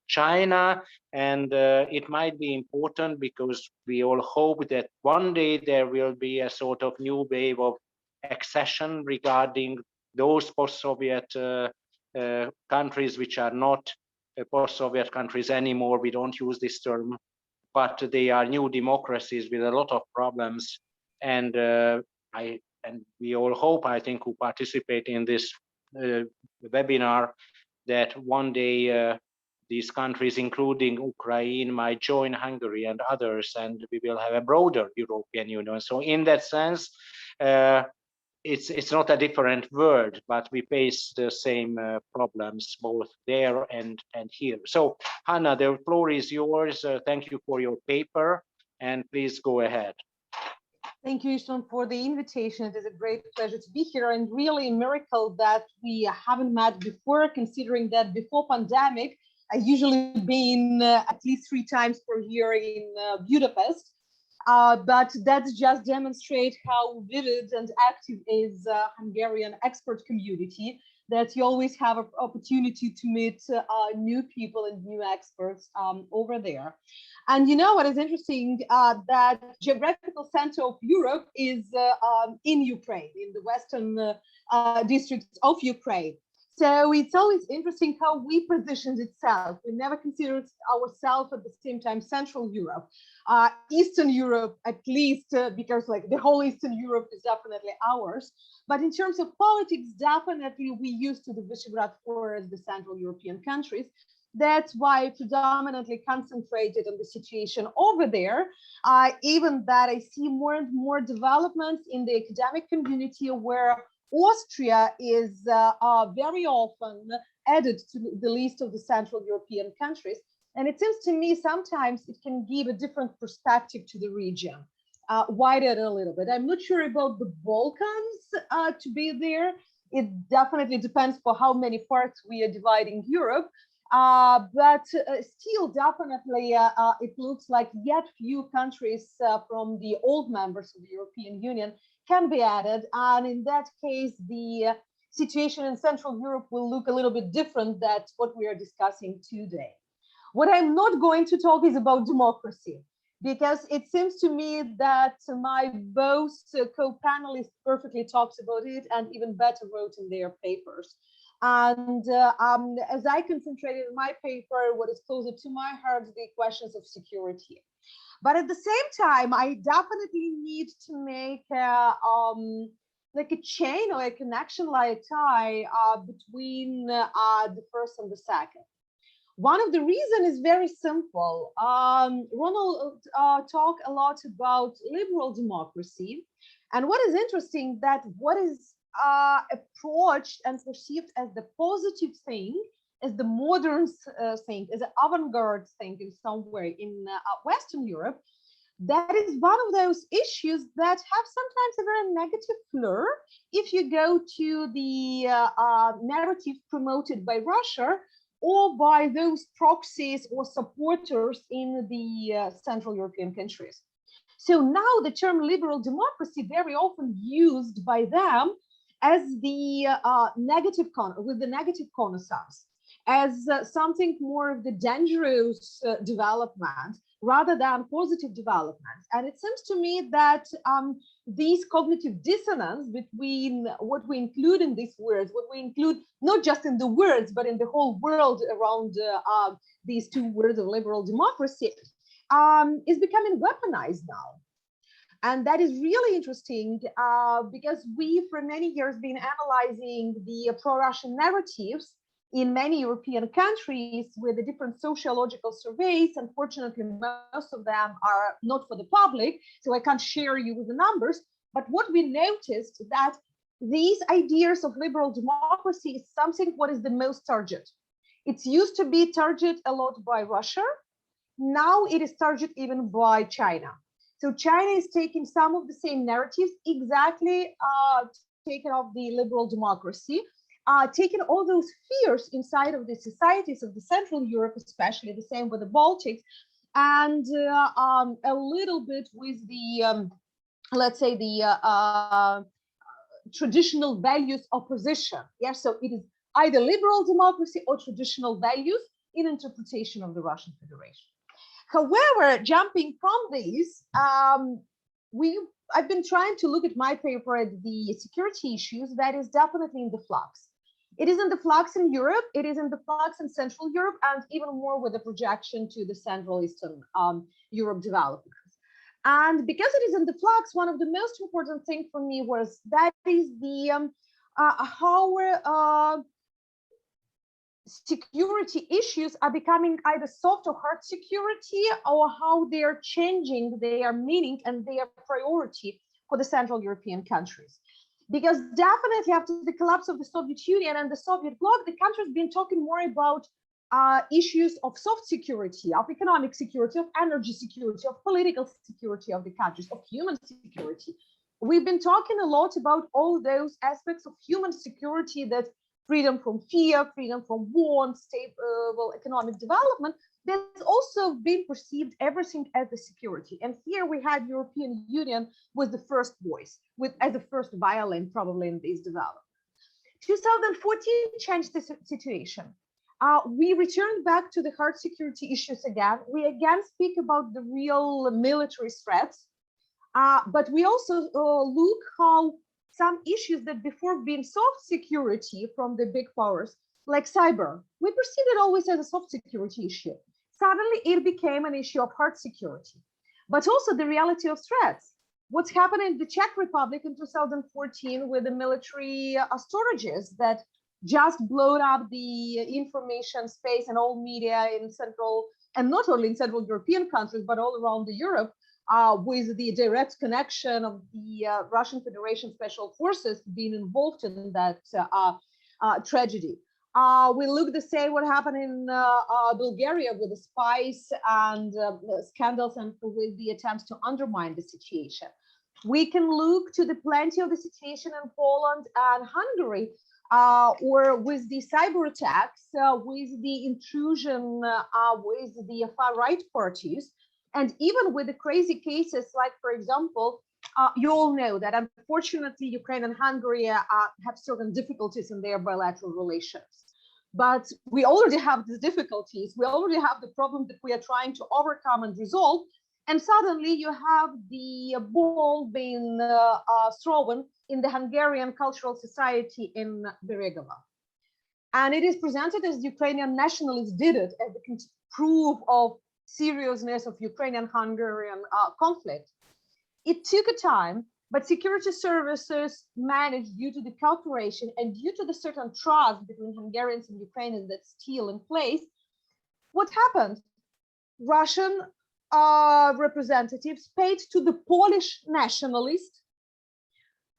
China. And it might be important because we all hope that one day there will be a sort of new wave of accession regarding those post-Soviet countries which are not post-Soviet countries anymore. We don't use this term, but they are new democracies with a lot of problems. And we all hope, I think, who participate in this webinar, that one day these countries, including Ukraine, might join Hungary and others, and we will have a broader European Union. So in that sense, it's not a different world, but we face the same problems both there and here. So Hanna, the floor is yours. Thank you for your paper, and please go ahead. Thank you, István, for the invitation. It is a great pleasure to be here, and really a miracle that we haven't met before, considering that before pandemic, I usually been at least 3 times per year in Budapest. But that just demonstrates how vivid and active is Hungarian expert community, that you always have an opportunity to meet new people and new experts over there. And you know what is interesting, that geographical center of Europe is in Ukraine, in the western districts of Ukraine. So it's always interesting how we positioned itself. We never considered ourselves at the same time Central Europe, Eastern Europe, at least because like the whole Eastern Europe is definitely ours. But in terms of politics, definitely we used to the Visegrad Four as the Central European countries. That's why I predominantly concentrated on the situation over there. Even that I see more and more developments in the academic community where Austria is very often added to the list of the Central European countries. And it seems to me sometimes it can give a different perspective to the region, widen a little bit. I'm not sure about the Balkans to be there. It definitely depends for how many parts we are dividing Europe. But still, definitely, it looks like yet few countries from the old members of the European Union can be added. And in that case, the situation in Central Europe will look a little bit different. That's what we are discussing today. What I'm not going to talk is about democracy, because it seems to me that my both co-panelists perfectly talks about it and even better wrote in their papers. And as I concentrated in my paper, what is closer to my heart, the questions of security. But at the same time, I definitely need to make like a chain or a connection, like a tie between the first and the second. One of the reasons is very simple. Ronald talked a lot about liberal democracy. And what is interesting that what is approached and perceived as the positive thing, as the modern thing, as an avant-garde thing in some way in Western Europe, that is one of those issues that have sometimes a very negative flair. If you go to the narrative promoted by Russia or by those proxies or supporters in the Central European countries. So now the term liberal democracy very often used by them as the negative connoissance, as something more of the dangerous development rather than positive development. And it seems to me that these cognitive dissonance between what we include in these words, what we include not just in the words, but in the whole world around these two words of liberal democracy, is becoming weaponized now. And that is really interesting because we, for many years, been analyzing the pro-Russian narratives in many European countries with the different sociological surveys. Unfortunately, most of them are not for the public, so I can't share you with the numbers. But what we noticed that these ideas of liberal democracy is something what is the most targeted. It's used to be targeted a lot by Russia. Now it is targeted even by China. So China is taking some of the same narratives, exactly taken off the liberal democracy, taking all those fears inside of the societies of the Central Europe, especially the same with the Baltics, and a little bit with the, let's say, the traditional values opposition. Yeah, so it is either liberal democracy or traditional values in interpretation of the Russian Federation. However, jumping from these, I've been trying to look at my paper at the security issues that is definitely in the flux. It is in the flux in Europe, it is in the flux in Central Europe, and even more with a projection to the Central Eastern Europe developments. And because it is in the flux, one of the most important things for me was that is the how security issues are becoming either soft or hard security, or how they are changing their meaning and their priority for the Central European countries. Because definitely after the collapse of the Soviet Union and the Soviet bloc, the country has been talking more about issues of soft security, of economic security, of energy security, of political security of the countries, of human security. We've been talking a lot about all those aspects of human security, that freedom from fear, freedom from war, stable economic development, that's also been perceived everything as the security. And here we had European Union was the first voice, as the first violin probably in these developments. 2014 changed the situation. We returned back to the hard security issues again. We again speak about the real military threats, but we also look how some issues that before being soft security from the big powers, like cyber, we perceived it always as a soft security issue. Suddenly it became an issue of hard security, but also the reality of threats. What's happened in the Czech Republic in 2014 with the military storages that just blowed up the information space and all media in Central, and not only in Central European countries, but all around the Europe, with the direct connection of the Russian Federation Special Forces being involved in that tragedy. We look the same what happened in Bulgaria with the spies and scandals and with the attempts to undermine the situation. We can look to the plenty of the situation in Poland and Hungary, or with the cyber attacks, with the intrusion, with the far-right parties, and even with the crazy cases, like, for example, you all know that unfortunately Ukraine and Hungary have certain difficulties in their bilateral relations. But we already have these difficulties. We already have the problem that we are trying to overcome and resolve. And suddenly you have the ball being thrown in the Hungarian Cultural Society in Beregova. And it is presented as Ukrainian nationalists did it as a proof of seriousness of Ukrainian-Hungarian conflict. It took a time, but security services managed, due to the cooperation and due to the certain trust between Hungarians and Ukrainians that's still in place. What happened? Russian representatives paid to the Polish nationalists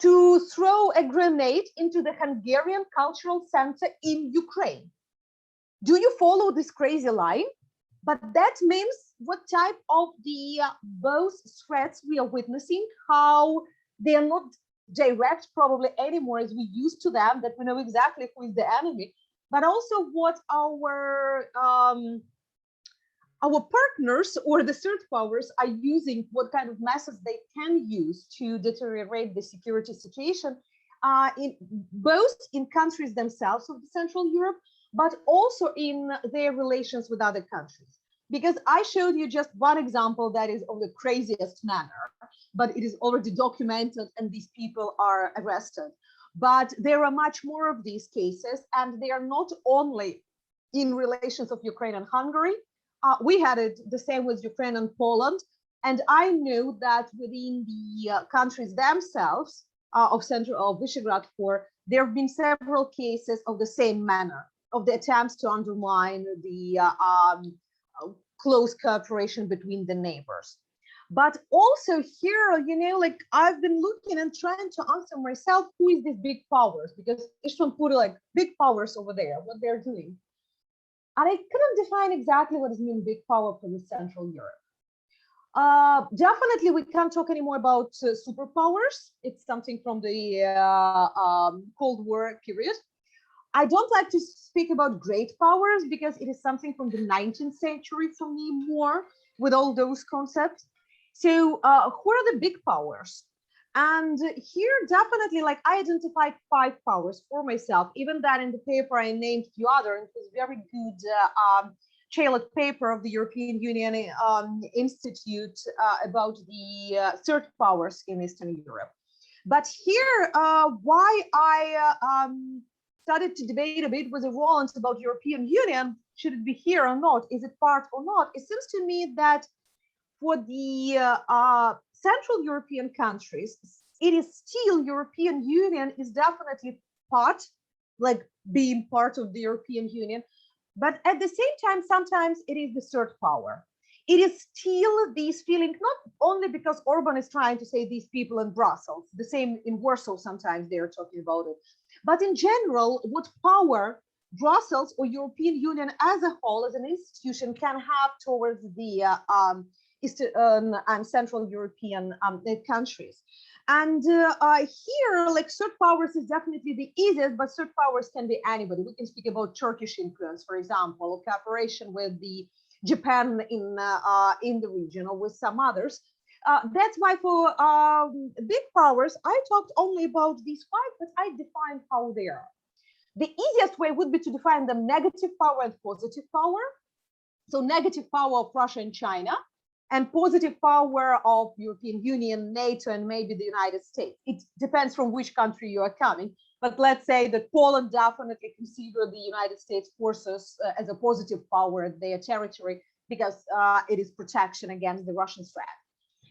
to throw a grenade into the Hungarian Cultural Center in Ukraine. Do you follow this crazy line? But that means what type of the both threats we are witnessing, how they are not direct probably anymore as we used to them, that we know exactly who is the enemy, but also what our partners or the third powers are using, what kind of methods they can use to deteriorate the security situation in both in countries themselves of the Central Europe, but also in their relations with other countries. Because I showed you just one example that is of the craziest manner, but it is already documented and these people are arrested. But there are much more of these cases, and they are not only in relations of Ukraine and Hungary. We had it the same with Ukraine and Poland. And I know that within the countries themselves of Visegrad 4, there have been several cases of the same manner, of the attempts to undermine the close cooperation between the neighbors. But also here, you know, like I've been looking and trying to answer myself, who is these big powers? Because István put like big powers over there, what they're doing. And I couldn't define exactly what does mean big power for the Central Europe. Definitely, we can't talk anymore about superpowers. It's something from the Cold War period. I don't like to speak about great powers because it is something from the 19th century for me more with all those concepts. So who are the big powers? And here definitely, like I identified 5 powers for myself, even that in the paper I named a few other, and it was very good tailored paper of the European Union Institute about the third powers in Eastern Europe. But here, why I started to debate a bit with Roland about European Union, should it be here or not? Is it part or not? It seems to me that for the Central European countries, it is still European Union is definitely part, like being part of the European Union. But at the same time, sometimes it is the third power. It is still this feeling, not only because Orban is trying to say these people in Brussels, the same in Warsaw, sometimes they're talking about it. But in general, what power Brussels or European Union as a whole, as an institution, can have towards the Eastern and Central European countries. And here, like third powers is definitely the easiest, but third powers can be anybody. We can speak about Turkish influence, for example, or cooperation with the Japan in the region or with some others. That's why for big powers, I talked only about these 5, but I defined how they are. The easiest way would be to define them negative power and positive power. So negative power of Russia and China, and positive power of European Union, NATO, and maybe the United States. It depends from which country you are coming. But let's say that Poland definitely consider the United States forces as a positive power at their territory because it is protection against the Russian threat.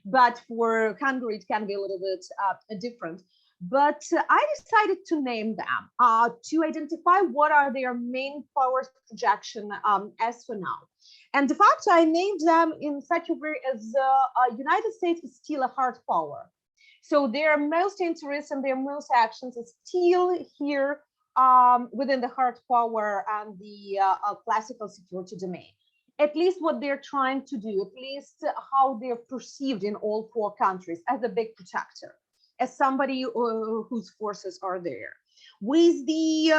But for Hungary, it can be a little bit different. But I decided to name them to identify what are their main powers projection as for now. And de facto, I named them in such a way as United States is still a hard power. So their most interest and their most actions is still here within the hard power and the classical security domain. At least what they're trying to do, at least how they're perceived in all 4 countries as a big protector, as somebody whose forces are there. With the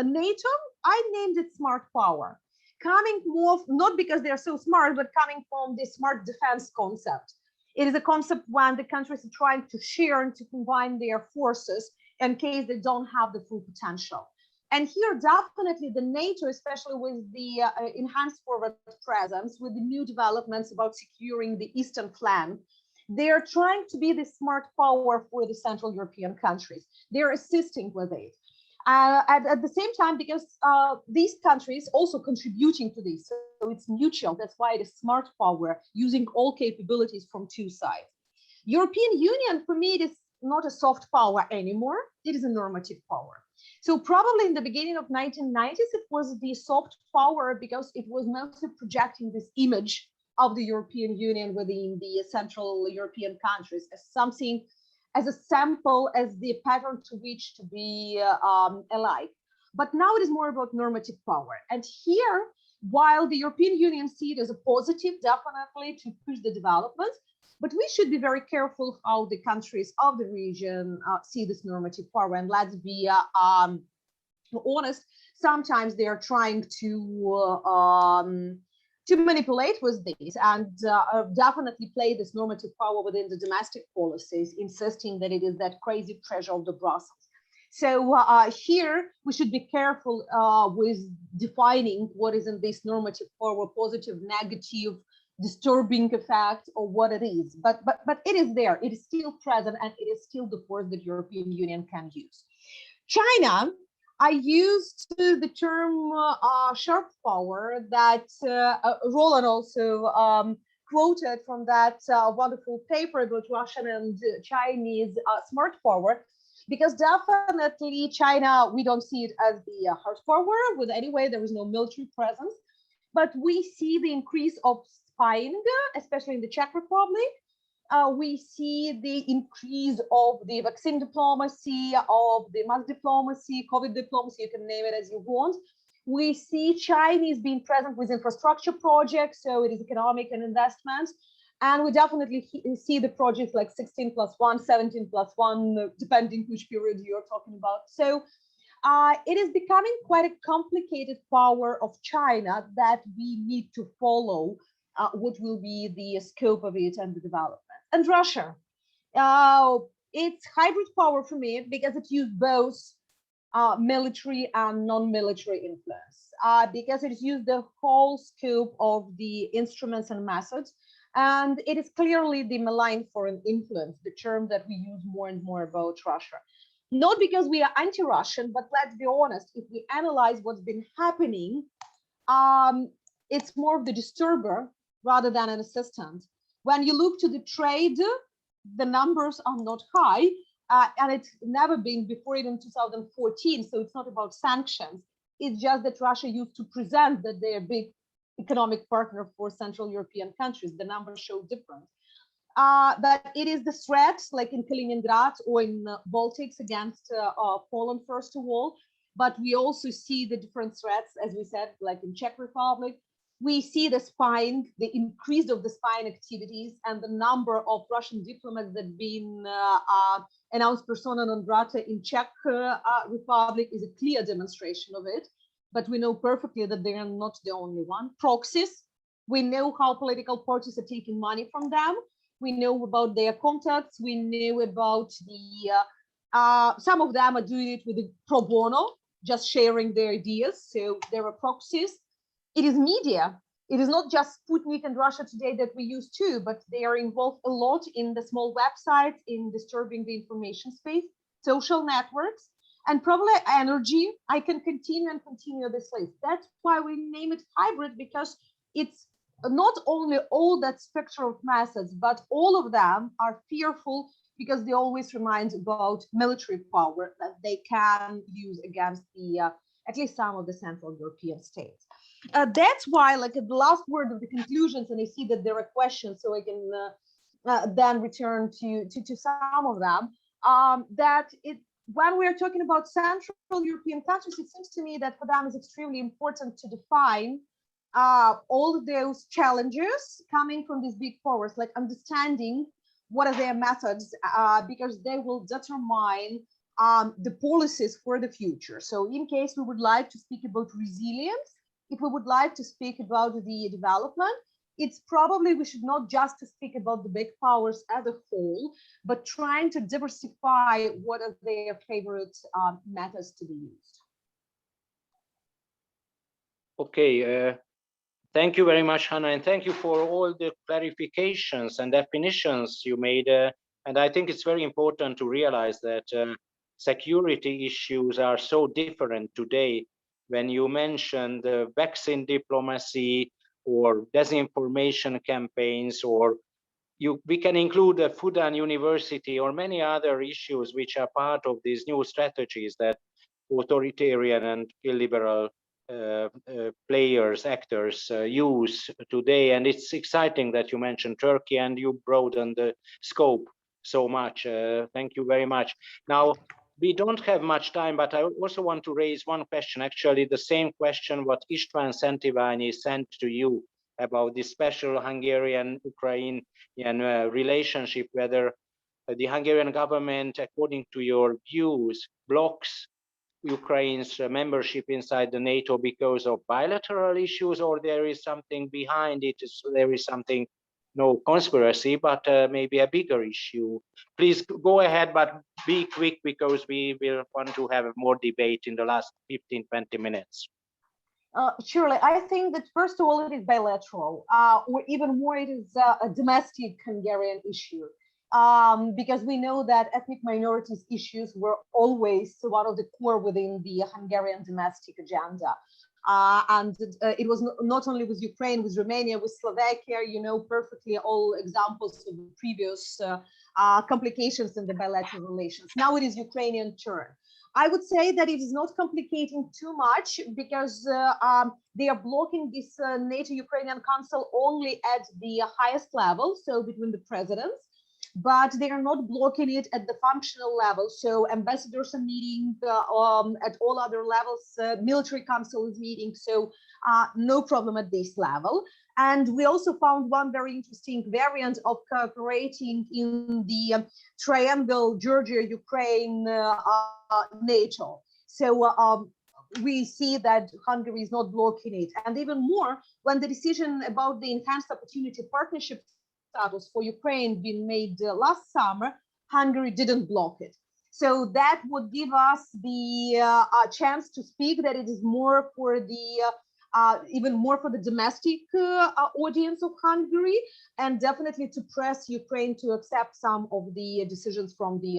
NATO, I named it smart power, coming more, not because they're so smart, but coming from the smart defense concept. It is a concept when the countries are trying to share and to combine their forces in case they don't have the full potential. And here, definitely the NATO, especially with the enhanced forward presence, with the new developments about securing the eastern flank, they're trying to be the smart power for the Central European countries. They're assisting with it. At the same time, because these countries also contributing to this, so it's mutual. That's why it is smart power, using all capabilities from 2 sides. European Union, for me, it is not a soft power anymore. It is a normative power. So probably in the beginning of 1990s, it was the soft power because it was mostly projecting this image of the European Union within the Central European countries as something, as a sample, as the pattern to which to be alike. But now it is more about normative power. And here, while the European Union see it as a positive, definitely, to push the development, but we should be very careful how the countries of the region see this normative power. And let's be honest, sometimes they are trying to manipulate with this and definitely play this normative power within the domestic policies, insisting that it is that crazy treasure of the Brussels. So here we should be careful with defining what is in this normative power, positive, negative, disturbing effect, or what it is. But it is there. It is still present, and it is still the force that European Union can use. China, I used the term sharp power that Roland also quoted from that wonderful paper about Russian and Chinese smart power, because definitely China, we don't see it as the hard power, with anyway, there is no military presence, but we see the increase of spying, especially in the Czech Republic. We see the increase of the vaccine diplomacy, of the mass diplomacy, COVID diplomacy, you can name it as you want. We see Chinese being present with infrastructure projects, so it is economic and investment. And we definitely see the projects like 16+1, 17+1, depending which period you're talking about. So it is becoming quite a complicated power of China that we need to follow what will be the scope of it and the development. And Russia, it's hybrid power for me because it used both military and non-military influence, because it used the whole scope of the instruments and methods. And it is clearly the malign foreign influence, the term that we use more and more about Russia. Not because we are anti-Russian, but let's be honest, if we analyze what's been happening, it's more of the disturber rather than an assistant. When you look to the trade, the numbers are not high, and it's never been before even 2014. So it's not about sanctions. It's just that Russia used to present that they're a big economic partner for Central European countries. The numbers show different. But it is the threats like in Kaliningrad or in Baltics against Poland, first of all. But we also see the different threats, as we said, like in Czech Republic. We see the spying, the increase of the spying activities, and the number of Russian diplomats that have been announced persona non grata in Czech Republic is a clear demonstration of it. But we know perfectly that they are not the only one. Proxies, we know how political parties are taking money from them. We know about their contacts. We know about the, some of them are doing it with the pro bono, just sharing their ideas. So there are proxies. It is media. It is not just Sputnik and Russia Today that we use too, but they are involved a lot in the small websites, in disturbing the information space, social networks, and probably energy. I can continue and continue this list. That's why we name it hybrid, because it's not only all that spectrum of methods, but all of them are fearful because they always remind about military power that they can use against the at least some of the Central European states. That's why, like at the last word of the conclusions, and I see that there are questions, so I can then return to some of them. When we are talking about Central European countries, it seems to me that for them it's extremely important to define all of those challenges coming from these big powers, like understanding what are their methods, because they will determine the policies for the future. So in case we would like to speak about resilience, if we would like to speak about the development, it's probably we should not just speak about the big powers as a whole, but trying to diversify what are their favorite methods to be used. Okay, thank you very much, Hanna, and thank you for all the clarifications and definitions you made. And I think it's very important to realize that security issues are so different today. When you mention the vaccine diplomacy or disinformation campaigns, or we can include the Fudan University or many other issues which are part of these new strategies that authoritarian and illiberal players, actors use today. And it's exciting that you mentioned Turkey and you broadened the scope so much. Thank you very much. Now, we don't have much time, but I also want to raise one question, actually the same question what István sent to you about this special Hungarian-Ukrainian relationship, whether the Hungarian government, according to your views, blocks Ukraine's membership inside the NATO because of bilateral issues, or there is something behind it, there is something, no conspiracy, but maybe a bigger issue. Please go ahead, but be quick because we will want to have more debate in the last 15-20 minutes. Surely, I think that first of all, it is bilateral, or even more, it is a domestic Hungarian issue. Because we know that ethnic minorities issues were always one of the core within the Hungarian domestic agenda. And it was not only with Ukraine, with Romania, with Slovakia, you know perfectly all examples of the previous complications in the bilateral relations. Now it is Ukrainian turn. I would say that it is not complicating too much because they are blocking this NATO-Ukrainian Council only at the highest level, so between the presidents. But they are not blocking it at the functional level. So ambassadors are meeting at all other levels, military council is meeting, so no problem at this level. And we also found one very interesting variant of cooperating in the triangle Georgia, Ukraine, NATO. So we see that Hungary is not blocking it. And even more, when the decision about the enhanced opportunity partnership status for Ukraine being made last summer, Hungary didn't block it. So that would give us the chance to speak that it is more for the even more for the domestic audience of Hungary, and definitely to press Ukraine to accept some of the decisions from the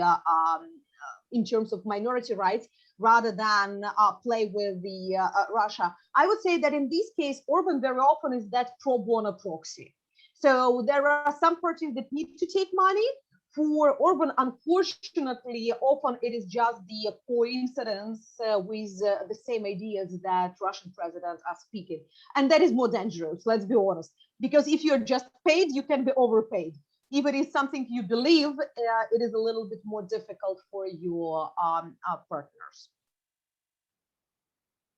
in terms of minority rights, rather than play with the Russia. I would say that in this case, Orban very often is that pro bono proxy. So there are some parties that need to take money. For Orban, unfortunately, often it is just the coincidence with the same ideas that Russian presidents are speaking. And that is more dangerous, let's be honest. Because if you're just paid, you can be overpaid. If it is something you believe, it is a little bit more difficult for your partners.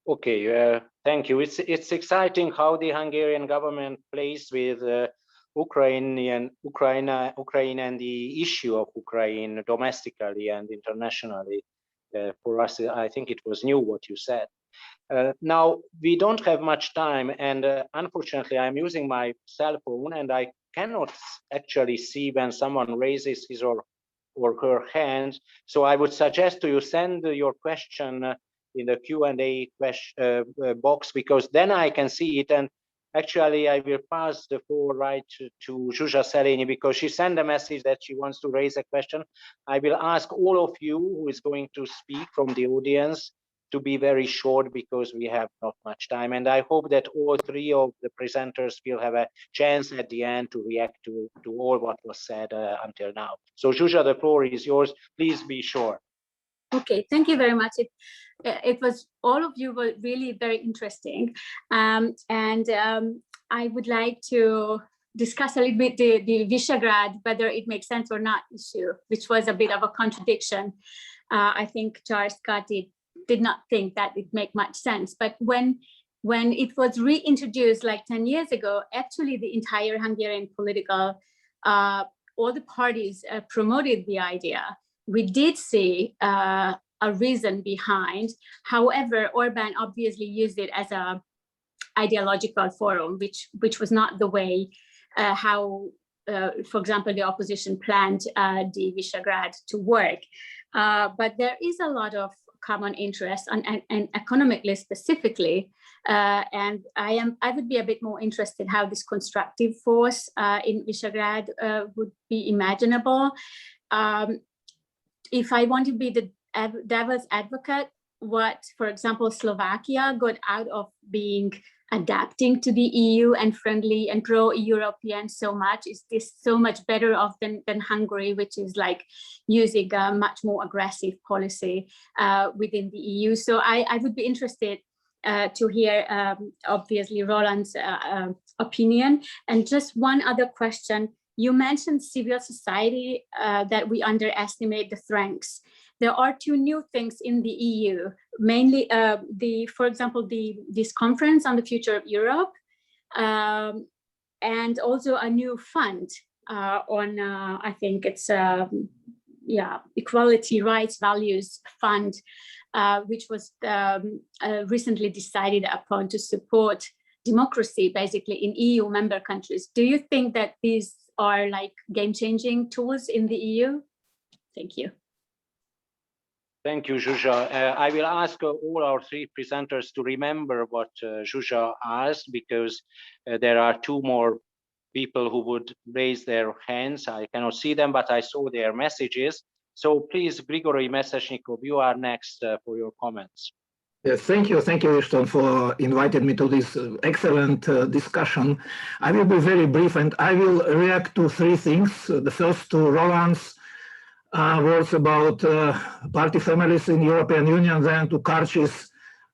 Okay, thank you. It's exciting how the Hungarian government plays with Ukraine and the issue of Ukraine domestically and internationally. For us, I think it was new what you said. Now, we don't have much time, and unfortunately, I'm using my cell phone, and I cannot actually see when someone raises his or her hand. So I would suggest to you send your question in the Q&A box, because then I can see it. And actually, I will pass the floor right to Zsuzsa Szelényi, because she sent a message that she wants to raise a question. I will ask all of you who is going to speak from the audience to be very short, because we have not much time. And I hope that all three of the presenters will have a chance at the end to react to all what was said until now. So Zsuzsa, the floor is yours. Please be short. Okay, thank you very much. It was, all of you were really very interesting. I would like to discuss a little bit the Visegrad, whether it makes sense or not issue, which was a bit of a contradiction. I think Charles Gati did not think that it make much sense. But when it was reintroduced like 10 years ago, actually the entire Hungarian political, all the parties promoted the idea. We did see a reason behind. However, Orban obviously used it as a ideological forum, which was not the way how, for example, the opposition planned the Visegrad to work. But there is a lot of common interest and economically specifically, and I would be a bit more interested how this constructive force in Visegrad would be imaginable. If I want to be the devil's advocate, what, for example, Slovakia got out of being adapting to the EU and friendly and pro-European so much, is this so much better off than Hungary, which is like using a much more aggressive policy within the EU. So I would be interested to hear, obviously, Roland's opinion. And just one other question. You mentioned civil society, that we underestimate the strengths. there are two new things in the EU, mainly for example, this conference on the future of Europe, and also a new fund on, I think it's equality, rights, values fund, which was recently decided upon to support democracy, basically in EU member countries. Do you think that these are like game-changing tools in the EU? Thank you. Thank you, Zsuzsa. I will ask all our three presenters to remember what Zsuzsa asked, because there are two more people who would raise their hands. I cannot see them, but I saw their messages. So please, Grigory Meseshnikov, you are next for your comments. Yes, thank you, István, for inviting me to this excellent discussion. I will be very brief, and I will react to three things. The first, to Roland's words about party families in European Union, then to Karchi's,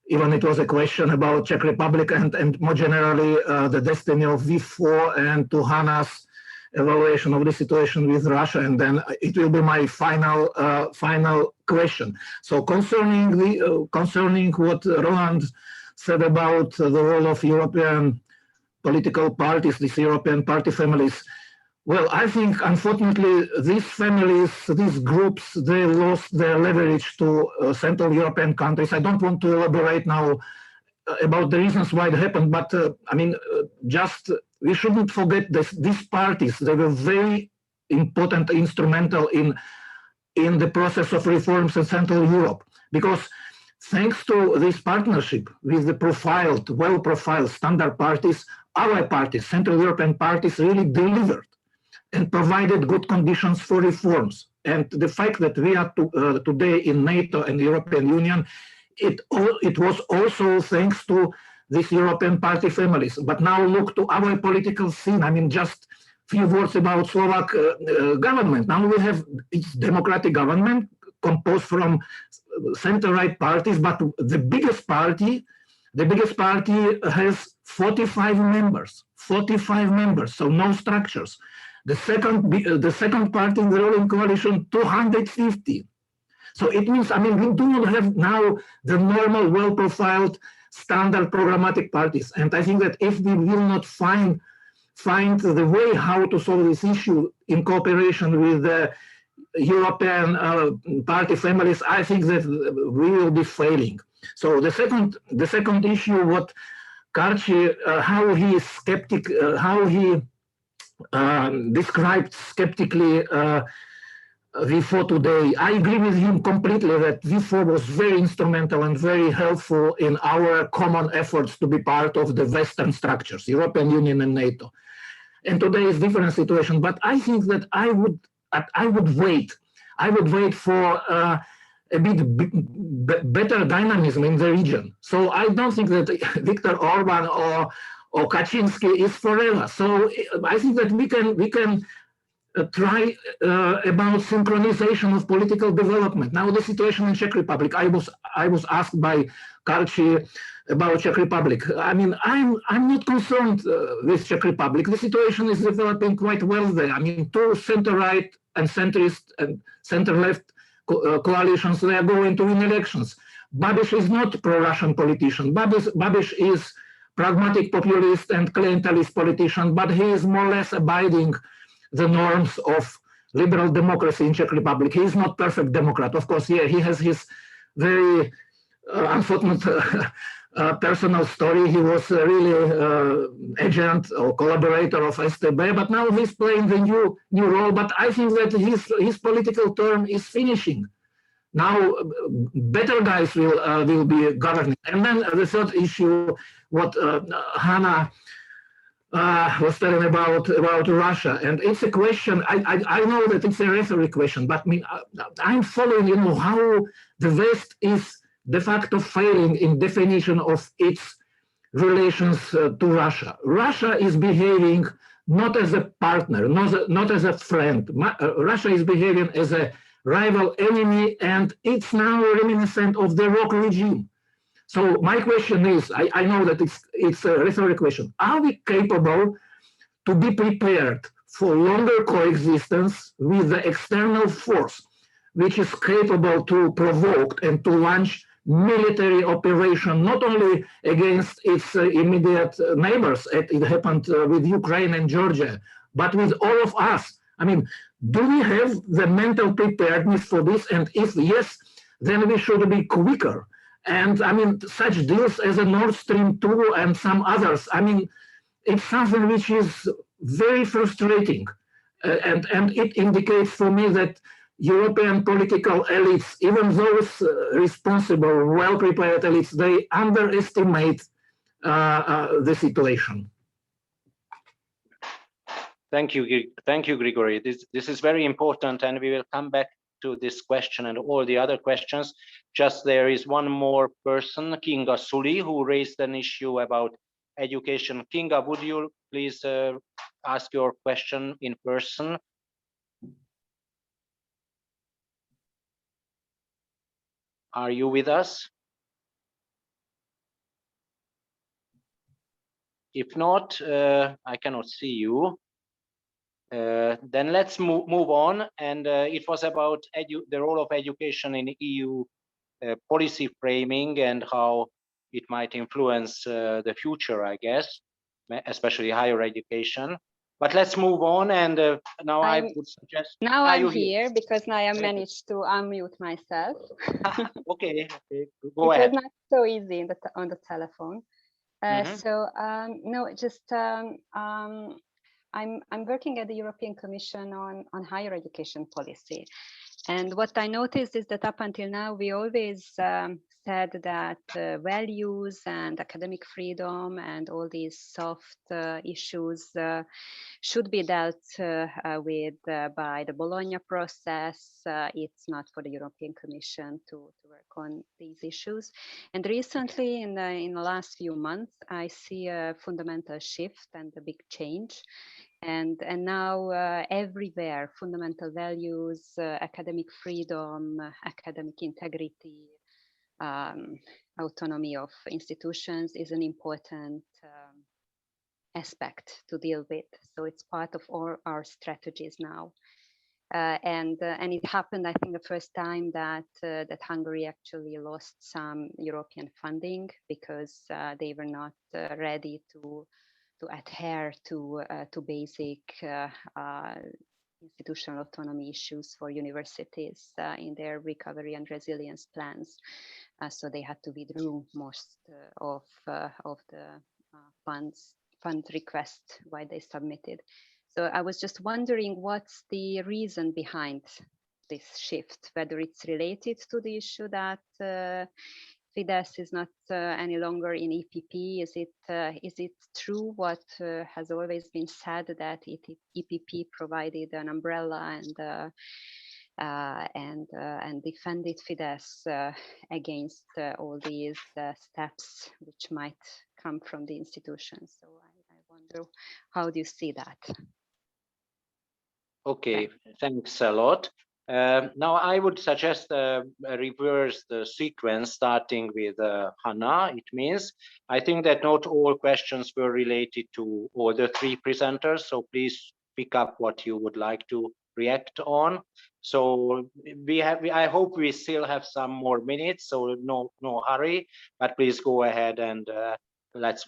even it was a question about Czech Republic, and more generally the destiny of V4, and to Hanna's evaluation of the situation with Russia, and then it will be my final question. So concerning what Roland said about the role of European political parties, these European party families, well, I think unfortunately these families, these groups, they lost their leverage to Central European countries. I don't want to elaborate now about the reasons why it happened, but I mean, just we shouldn't forget this, these parties, they were very important, instrumental in the process of reforms in Central Europe, because thanks to this partnership with the well-profiled standard parties, our parties, Central European parties, really delivered and provided good conditions for reforms. And the fact that we are today in NATO and the European Union, it was also thanks to these European party families. But now look to our political scene. I mean, just a few words about Slovak government. Now we have its democratic government composed from center-right parties, but the biggest party has 45 members, so no structures. The second party in the ruling coalition, 250. So it means, I mean, we do not have now the normal, well-profiled, standard programmatic parties. And I think that if we will not find the way how to solve this issue in cooperation with the European party families, I think that we will be failing. So the second issue, what Karchi, how he is skeptic, how he described skeptically V4 today. I agree with him completely that V4 was very instrumental and very helpful in our common efforts to be part of the Western structures, European Union and NATO. And today is a different situation, but I think that I would wait for a bit better dynamism in the region. So I don't think that Viktor Orban or Kaczynski is forever. So I think that we can try about synchronization of political development. Now the situation in Czech Republic, I was asked by Karchi about Czech Republic. I mean, I'm not concerned with Czech Republic. The situation is developing quite well there. I mean, two center-right and centrist and center-left coalitions, they are going to win elections. Babiš is not pro-Russian politician. Babiš is pragmatic populist and clientelist politician, but he is more or less abiding the norms of liberal democracy in Czech Republic. He is not perfect Democrat. Of course, yeah, he has his very unfortunate personal story. He was really agent or collaborator of STB, but now he's playing the new role. But I think that his political term is finishing. Now better guys will be governing. And then the third issue, what Hanna was telling about Russia, and it's a question. I know that it's a rhetoric question, but I mean, I'm following, how the West is de facto failing in definition of its relations to Russia. Russia is behaving not as a partner, not as a friend. Russia is behaving as a rival enemy, and it's now reminiscent of the Rock regime. So my question is, I know that it's a rhetoric question. Are we capable to be prepared for longer coexistence with the external force, which is capable to provoke and to launch military operation, not only against its immediate neighbors, it happened with Ukraine and Georgia, but with all of us. I mean, do we have the mental preparedness for this? And if yes, then we should be quicker. And I mean, such deals as a Nord Stream 2 and some others, I mean, it's something which is very frustrating. And it indicates for me that European political elites, even those responsible, well-prepared elites, they underestimate the situation. Thank you, Grigory. This is very important, and we will come back to this question and all the other questions. Just there is one more person, Kinga Suli, who raised an issue about education. Kinga, would you please ask your question in person? Are you with us? If not, I cannot see you. Then let's move on. And it was about the role of education in EU policy framing and how it might influence the future, I guess, especially higher education. But let's move on. And now I would suggest. Now I'm here because now I managed to unmute myself. Okay, go ahead. It was not so easy on the telephone. So no, just I'm working at the European Commission on higher education policy. And what I noticed is that up until now, we always said that values and academic freedom and all these soft issues should be dealt with by the Bologna process. It's not for the European Commission to work on these issues. And recently, in the last few months, I see a fundamental shift and a big change. And now everywhere, fundamental values, academic freedom, academic integrity, autonomy of institutions is an important aspect to deal with. So it's part of all our strategies now. And it happened, I think, the first time that Hungary actually lost some European funding because they were not ready to adhere to basic institutional autonomy issues for universities in their recovery and resilience plans. So they had to withdraw most of the fund requests why they submitted. So I was just wondering what's the reason behind this shift, whether it's related to the issue that Fidesz is not any longer in EPP. Is it true what has always been said that EPP provided an umbrella and defended Fidesz against all these steps which might come from the institutions? So I wonder, how do you see that? Okay, thanks a lot. Now I would suggest reverse the sequence, starting with Hanna. It means I think that not all questions were related to all the three presenters, so please pick up what you would like to react on. So I hope we still have some more minutes, so no hurry, but please go ahead and let's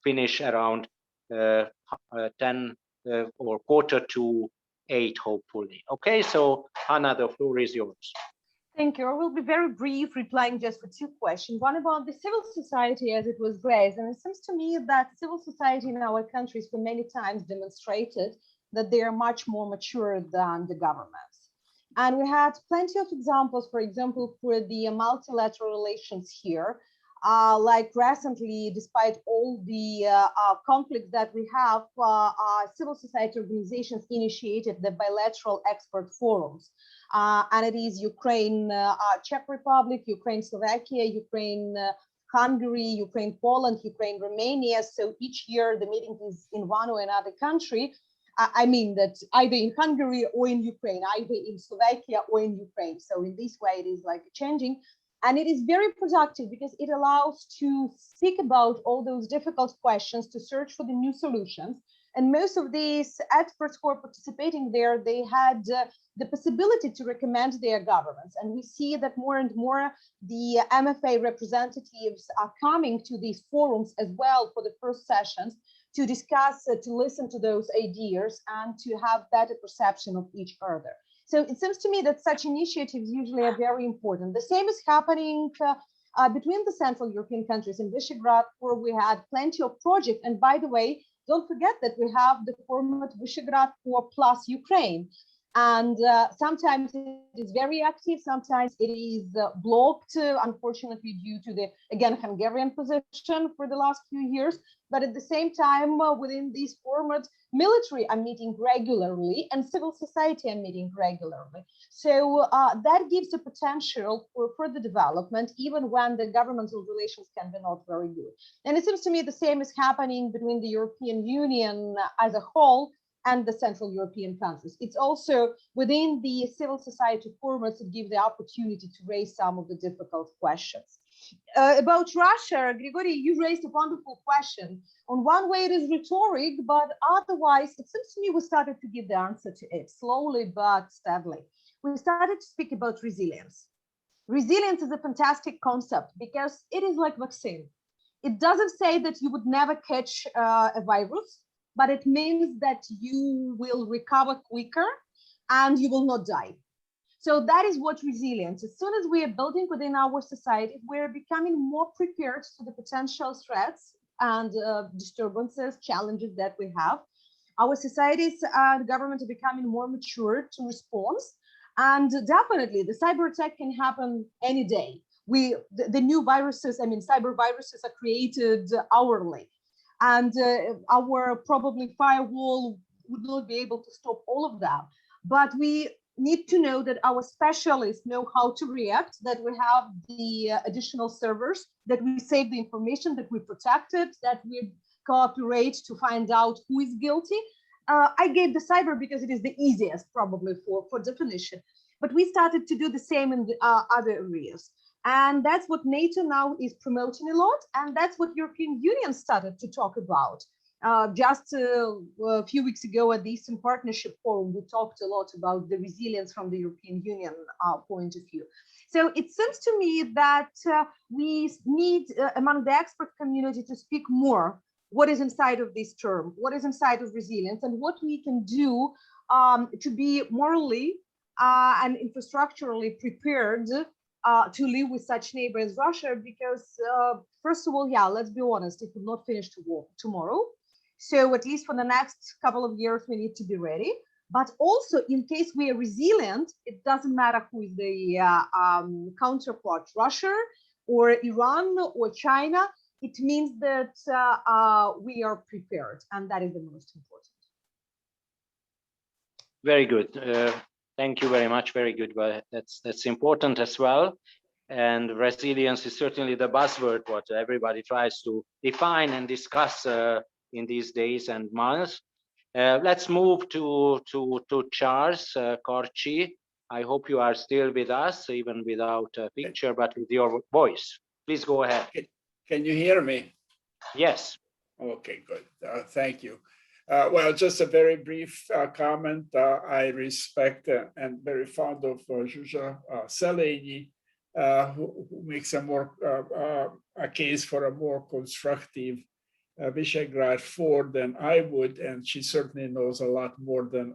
finish around 10 or 7:45, hopefully. Okay, so Hanna, the floor is yours. Thank you. I will be very brief, replying just for two questions. One about the civil society, as it was raised. And it seems to me that civil society in our countries for many times demonstrated that they are much more mature than the governments. And we had plenty of examples, for example, for the multilateral relations here. Like recently, despite all the conflicts that we have, civil society organizations initiated the bilateral expert forums. And it is Ukraine, Czech Republic, Ukraine, Slovakia, Ukraine, Hungary, Ukraine, Poland, Ukraine, Romania. So each year the meeting is in one or another country. I mean that either in Hungary or in Ukraine, either in Slovakia or in Ukraine. So in this way, it is like changing. And it is very productive because it allows to speak about all those difficult questions, to search for the new solutions. And most of these experts who are participating there, they had the possibility to recommend their governments. And we see that more and more the MFA representatives are coming to these forums as well for the first sessions to discuss, to listen to those ideas and to have better perception of each other. So it seems to me that such initiatives usually are very important. The same is happening between the Central European countries in Visegrad, where we had plenty of projects. And by the way, don't forget that we have the format Visegrad 4 plus Ukraine. And sometimes it is very active, sometimes it is blocked, unfortunately, due to the, again, Hungarian position for the last few years. But at the same time, within these formats, military are meeting regularly and civil society are meeting regularly. So that gives the potential for further development, even when the governmental relations can be not very good. And it seems to me the same is happening between the European Union as a whole and the Central European countries. It's also within the civil society formats that give the opportunity to raise some of the difficult questions. About Russia, Grigori, you raised a wonderful question. On one way, it is rhetoric, but otherwise, it seems to me we started to give the answer to it slowly but steadily. We started to speak about resilience. Resilience is a fantastic concept because it is like vaccine. It doesn't say that you would never catch a virus, but it means that you will recover quicker and you will not die. So that is what resilience. As soon as we are building within our society, we're becoming more prepared to the potential threats and disturbances, challenges that we have. Our societies and governments are becoming more mature to respond. And definitely the cyber attack can happen any day. The new viruses, cyber viruses are created hourly. And our probably firewall would not be able to stop all of that. But we need to know that our specialists know how to react, that we have the additional servers, that we save the information, that we protect it, that we cooperate to find out who is guilty. I gave the cyber because it is the easiest probably for definition. But we started to do the same in the other areas. And that's what NATO now is promoting a lot. And that's what European Union started to talk about. Just a few weeks ago at the Eastern Partnership Forum, we talked a lot about the resilience from the European Union point of view. So it seems to me that we need among the expert community to speak more what is inside of this term, what is inside of resilience, and what we can do to be morally and infrastructurally prepared to live with such neighbor as Russia, because first of all, yeah, let's be honest, it will not finish tomorrow. So at least for the next couple of years, we need to be ready. But also in case we are resilient, it doesn't matter who is the counterpart, Russia or Iran or China, it means that we are prepared, and that is the most important. Very good. Thank you very much. Very good. Well, that's important as well. And resilience is certainly the buzzword what everybody tries to define and discuss in these days and months. Let's move to Charles Korchi. I hope you are still with us, even without a picture, but with your voice. Please go ahead. Can you hear me? Yes. Okay, good. Thank you. Well, just a very brief comment. I respect and very fond of Zsuzsa Szelényi, who makes a case for a more constructive Visegrad 4 than I would, and she certainly knows a lot more than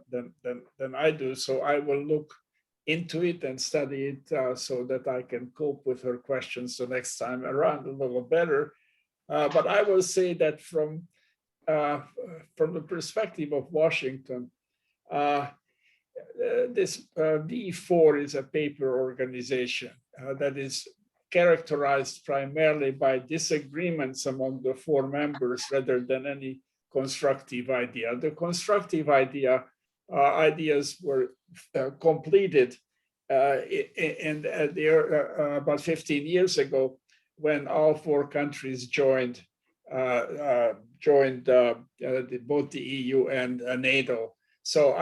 I do. So I will look into it and study it so that I can cope with her questions the next time around a little better. But I will say that from the perspective of Washington, this V4 is a paper organization that is characterized primarily by disagreements among the 4 members rather than any constructive idea. The constructive ideas were completed about 15 years ago when all 4 countries joined both the EU and NATO. So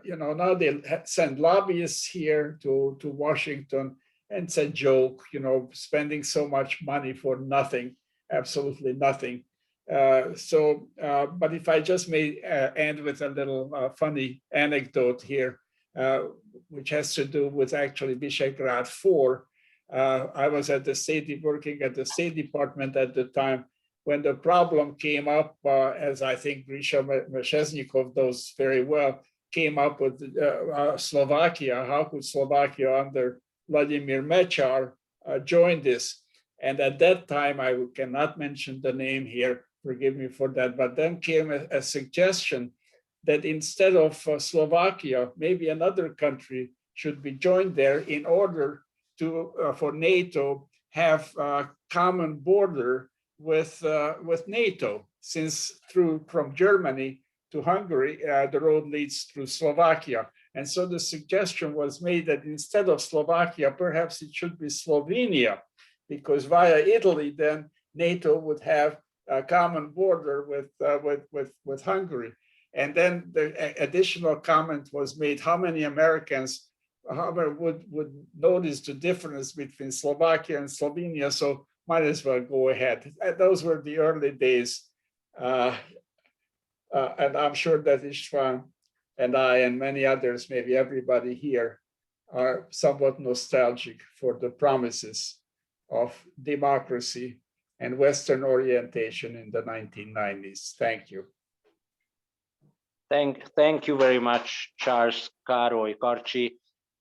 now they send lobbyists here to Washington, and it's a joke, spending so much money for nothing, absolutely nothing. But if I just may end with a little funny anecdote here, which has to do with actually Visegrad 4. I was at the working at the State Department at the time when the problem came up, as I think Grisha Mesheznikov knows very well, came up with Slovakia. How could Slovakia under Vladimir Mečiar join this? And at that time, I cannot mention the name here, forgive me for that, but then came a suggestion that instead of Slovakia, maybe another country should be joined there in order to for NATO have a common border with NATO, since from Germany to Hungary, the road leads through Slovakia. And so the suggestion was made that instead of Slovakia, perhaps it should be Slovenia, because via Italy, then NATO would have a common border with Hungary. And then the additional comment was made, how many Americans would notice the difference between Slovakia and Slovenia, so might as well go ahead. Those were the early days. And I'm sure that István and I and many others, maybe everybody here, are somewhat nostalgic for the promises of democracy and Western orientation in the 1990s. Thank you. Thank you very much, Charles Károly Karcsi.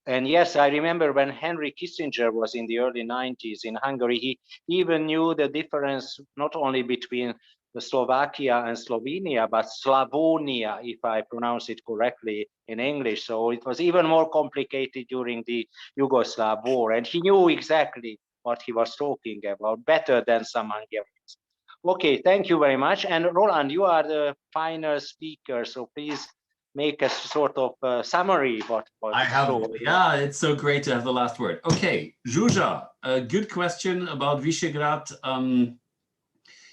And yes, I remember when Henry Kissinger was in the early 90s in Hungary, he even knew the difference not only between the Slovakia and Slovenia, but Slavonia, if I pronounce it correctly in English. So it was even more complicated during the Yugoslav war. And he knew exactly what he was talking about, better than some Hungarians. Okay, thank you very much. And Roland, you are the final speaker, so please make a sort of summary. I have, yeah, it's so great to have the last word. Okay, Zsuzsa, a good question about Visegrad.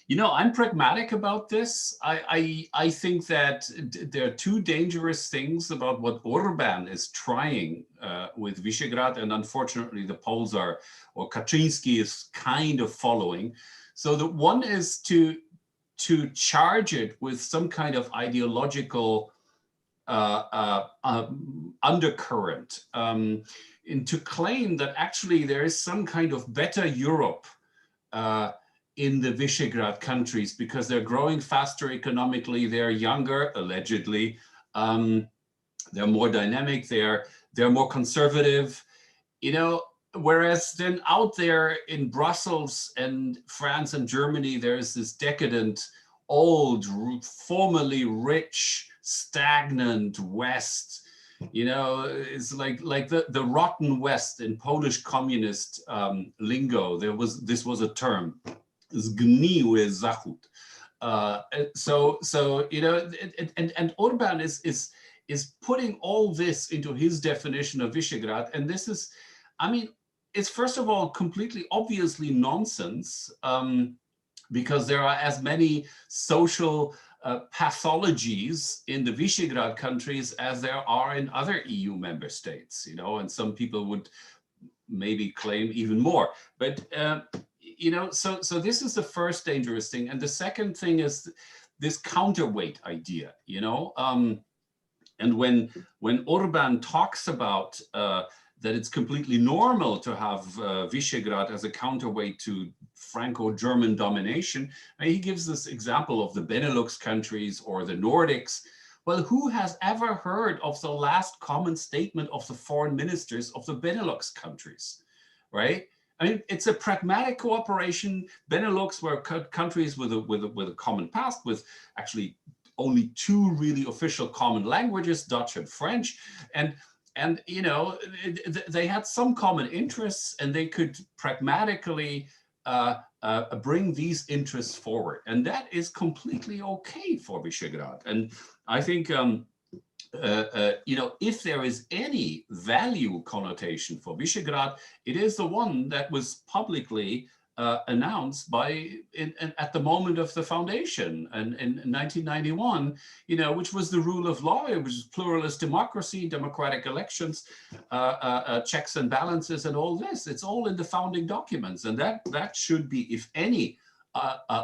You know, I'm pragmatic about this. I think that there are two dangerous things about what Orbán is trying with Visegrad, and unfortunately the Poles are, or Kaczynski is kind of following. So the one is to charge it with some kind of ideological undercurrent, and to claim that actually there is some kind of better Europe in the Visegrad countries because they're growing faster economically, they're younger, allegedly, they're more dynamic, they're more conservative, you know. Whereas then out there in Brussels and France and Germany, there's this decadent, old, formerly rich, stagnant West. You know, it's like the rotten West in Polish communist lingo. This was a term, zgniły Zachód. So you know, and Orbán is putting all this into his definition of Visegrad, and this is, I mean, it's first of all completely obviously nonsense, because there are as many social pathologies in the Visegrad countries as there are in other EU member states, you know, and some people would maybe claim even more. But, you know, so this is the first dangerous thing. And the second thing is this counterweight idea, you know, and when Orbán talks about that it's completely normal to have Visegrad as a counterweight to Franco-German domination, he gives this example of the Benelux countries or the Nordics. Well, who has ever heard of the last common statement of the foreign ministers of the Benelux countries, right? I mean, it's a pragmatic cooperation. Benelux were countries with a common past, with actually only two really official common languages, Dutch and French, and you know, they had some common interests, and they could pragmatically bring these interests forward, and that is completely okay for Visegrad. And I think you know, if there is any value connotation for Visegrad, it is the one that was publicly announced at the moment of the foundation and in 1991, you know, which was the rule of law, which is pluralist democracy, democratic elections, checks and balances, and all this. It's all in the founding documents, and that should be, if any,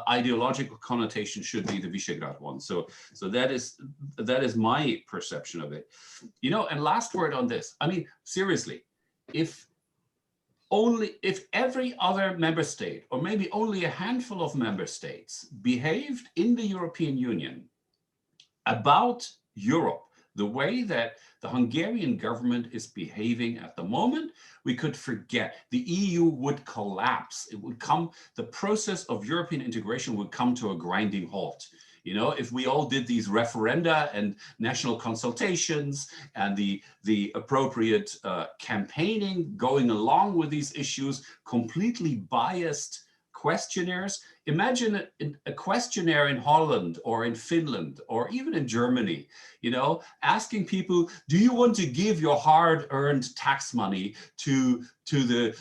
ideological connotation should be the Visegrad one. So that is my perception of it. You know, and last word on this. I mean, seriously, if every other member state, or maybe only a handful of member states, behaved in the European Union about Europe the way that the Hungarian government is behaving at the moment, we could forget. The EU would collapse. It would come, the process of European integration would come to a grinding halt. You know, if we all did these referenda and national consultations and the appropriate campaigning going along with these issues, completely biased questionnaires. Imagine a questionnaire in Holland or in Finland or even in Germany, you know, asking people, do you want to give your hard-earned tax money to the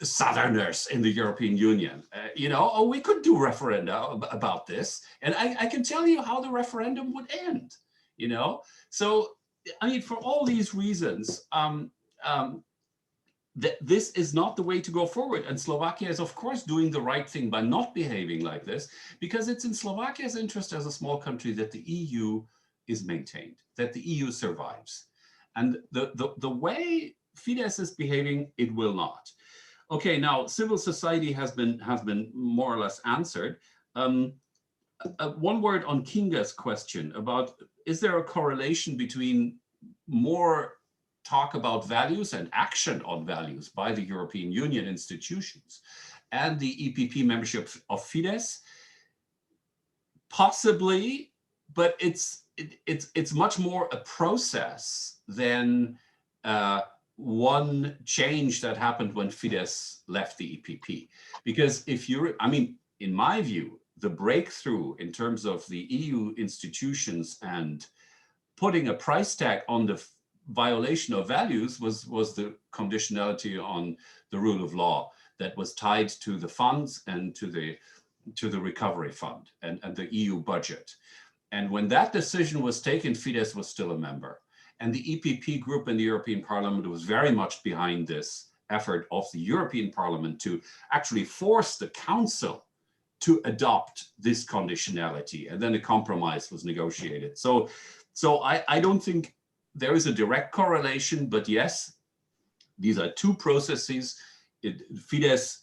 Southerners in the European Union? You know, oh, we could do referenda about this, and I can tell you how the referendum would end, you know? So, I mean, for all these reasons, this is not the way to go forward. And Slovakia is, of course, doing the right thing by not behaving like this, because it's in Slovakia's interest as a small country that the EU is maintained, that the EU survives. And the way Fidesz is behaving, it will not. Okay, now civil society has been more or less answered. One word on Kinga's question about, is there a correlation between more talk about values and action on values by the European Union institutions and the EPP membership of Fidesz? Possibly, but it's much more a process than one change that happened when Fidesz left the EPP. Because if you're, I mean, in my view, the breakthrough in terms of the EU institutions and putting a price tag on the violation of values was the conditionality on the rule of law that was tied to the funds and to the recovery fund and the EU budget. And when that decision was taken, Fidesz was still a member. And the EPP group in the European Parliament was very much behind this effort of the European Parliament to actually force the Council to adopt this conditionality. And then a compromise was negotiated. So I don't think there is a direct correlation, but yes, these are two processes. Fidesz,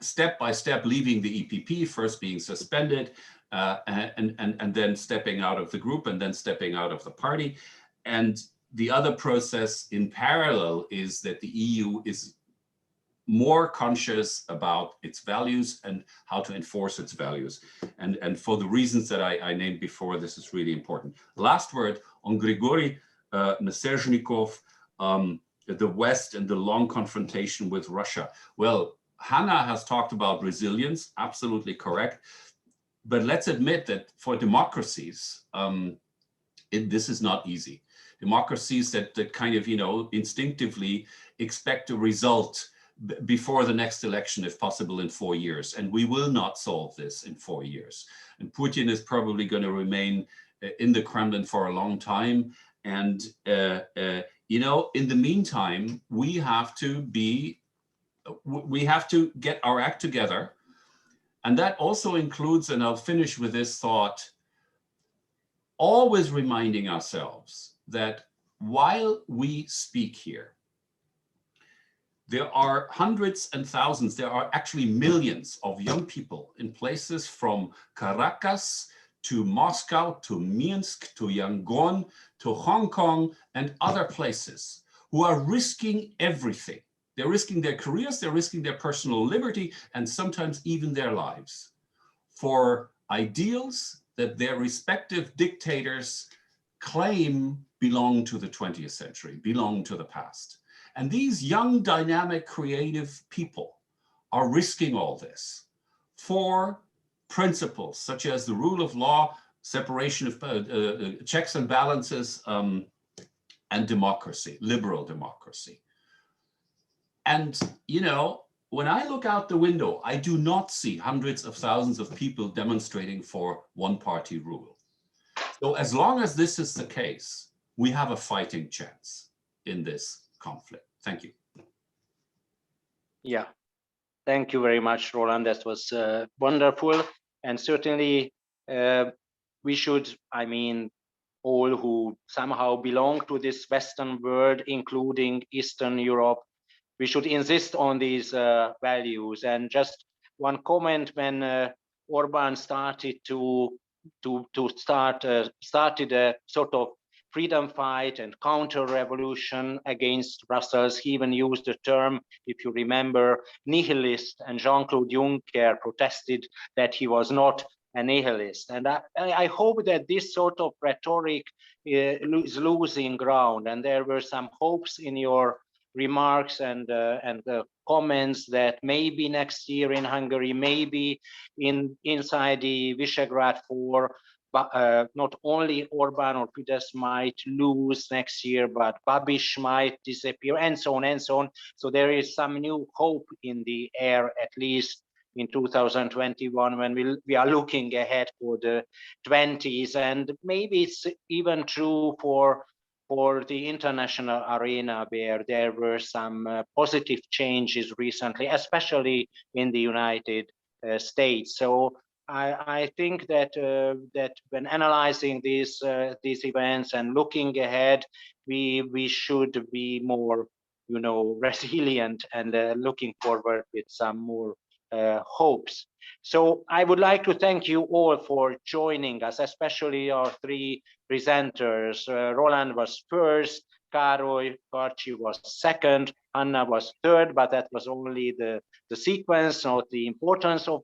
step by step, leaving the EPP, first being suspended, and then stepping out of the group, and then stepping out of the party. And the other process in parallel is that the EU is more conscious about its values and how to enforce its values. And for the reasons that I named before, this is really important. Last word on Grigory Naserzhnikov, the West and the long confrontation with Russia. Well, Hanna has talked about resilience, absolutely correct. But let's admit that for democracies, this is not easy. Democracies that kind of, you know, instinctively expect a result before the next election, if possible, in 4 years. And we will not solve this in 4 years. And Putin is probably going to remain in the Kremlin for a long time. And, you know, in the meantime, we have to get our act together. And that also includes, and I'll finish with this thought, always reminding ourselves that while we speak here, there are hundreds and thousands, there are actually millions of young people in places from Caracas to Moscow, to Minsk, to Yangon, to Hong Kong, and other places who are risking everything. They're risking their careers, they're risking their personal liberty, and sometimes even their lives for ideals that their respective dictators claim belong to the 20th century, belong to the past. And these young, dynamic, creative people are risking all this for principles such as the rule of law, separation of checks and balances, and democracy, liberal democracy. And, you know, when I look out the window, I do not see hundreds of thousands of people demonstrating for one-party rule. So as long as this is the case, we have a fighting chance in this conflict. Thank you. Yeah. Thank you very much, Roland. That was wonderful. And certainly we should, I mean, all who somehow belong to this Western world, including Eastern Europe, we should insist on these values. And just one comment: when Orban started started a sort of freedom fight and counter-revolution against Brussels, he even used the term, if you remember, nihilist, and Jean-Claude Juncker protested that he was not a nihilist. And I hope that this sort of rhetoric is losing ground, and there were some hopes in your remarks and comments that maybe next year in Hungary, maybe inside the Visegrad 4, but not only Orban or Fidesz might lose next year, but Babiš might disappear, and so on and so on. So there is some new hope in the air, at least in 2021, when we are looking ahead for the 20s. And maybe it's even true for the international arena, where there were some positive changes recently, especially in the United States. So I think that that when analyzing these events and looking ahead, we should be more, resilient and looking forward with some more hopes. So I would like to thank you all for joining us, especially our three presenters. Roland was first, Károly Karcsi was second, Hanna was third, but that was only the sequence, not the importance of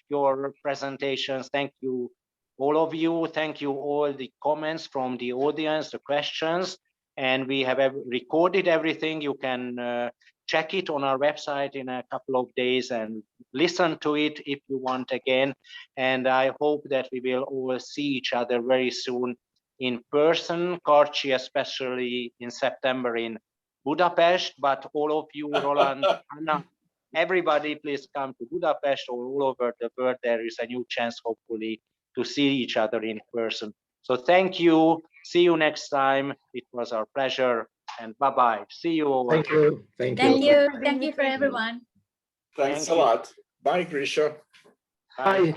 your presentations. Thank you, all of you. Thank you all the comments from the audience, the questions, and we have recorded everything. You can check it on our website in a couple of days and listen to it if you want again. And I hope that we will all see each other very soon in person, Karcsi especially in September in Budapest, but all of you, Roland, Hanna, everybody, please come to Budapest or all over the world. There is a new chance, hopefully, to see each other in person. So thank you. See you next time. It was our pleasure. And bye-bye. See you all. Thank you. Thank you. Thank you. Thank you for everyone. Thanks a lot. Bye, Grisha. Bye. Bye.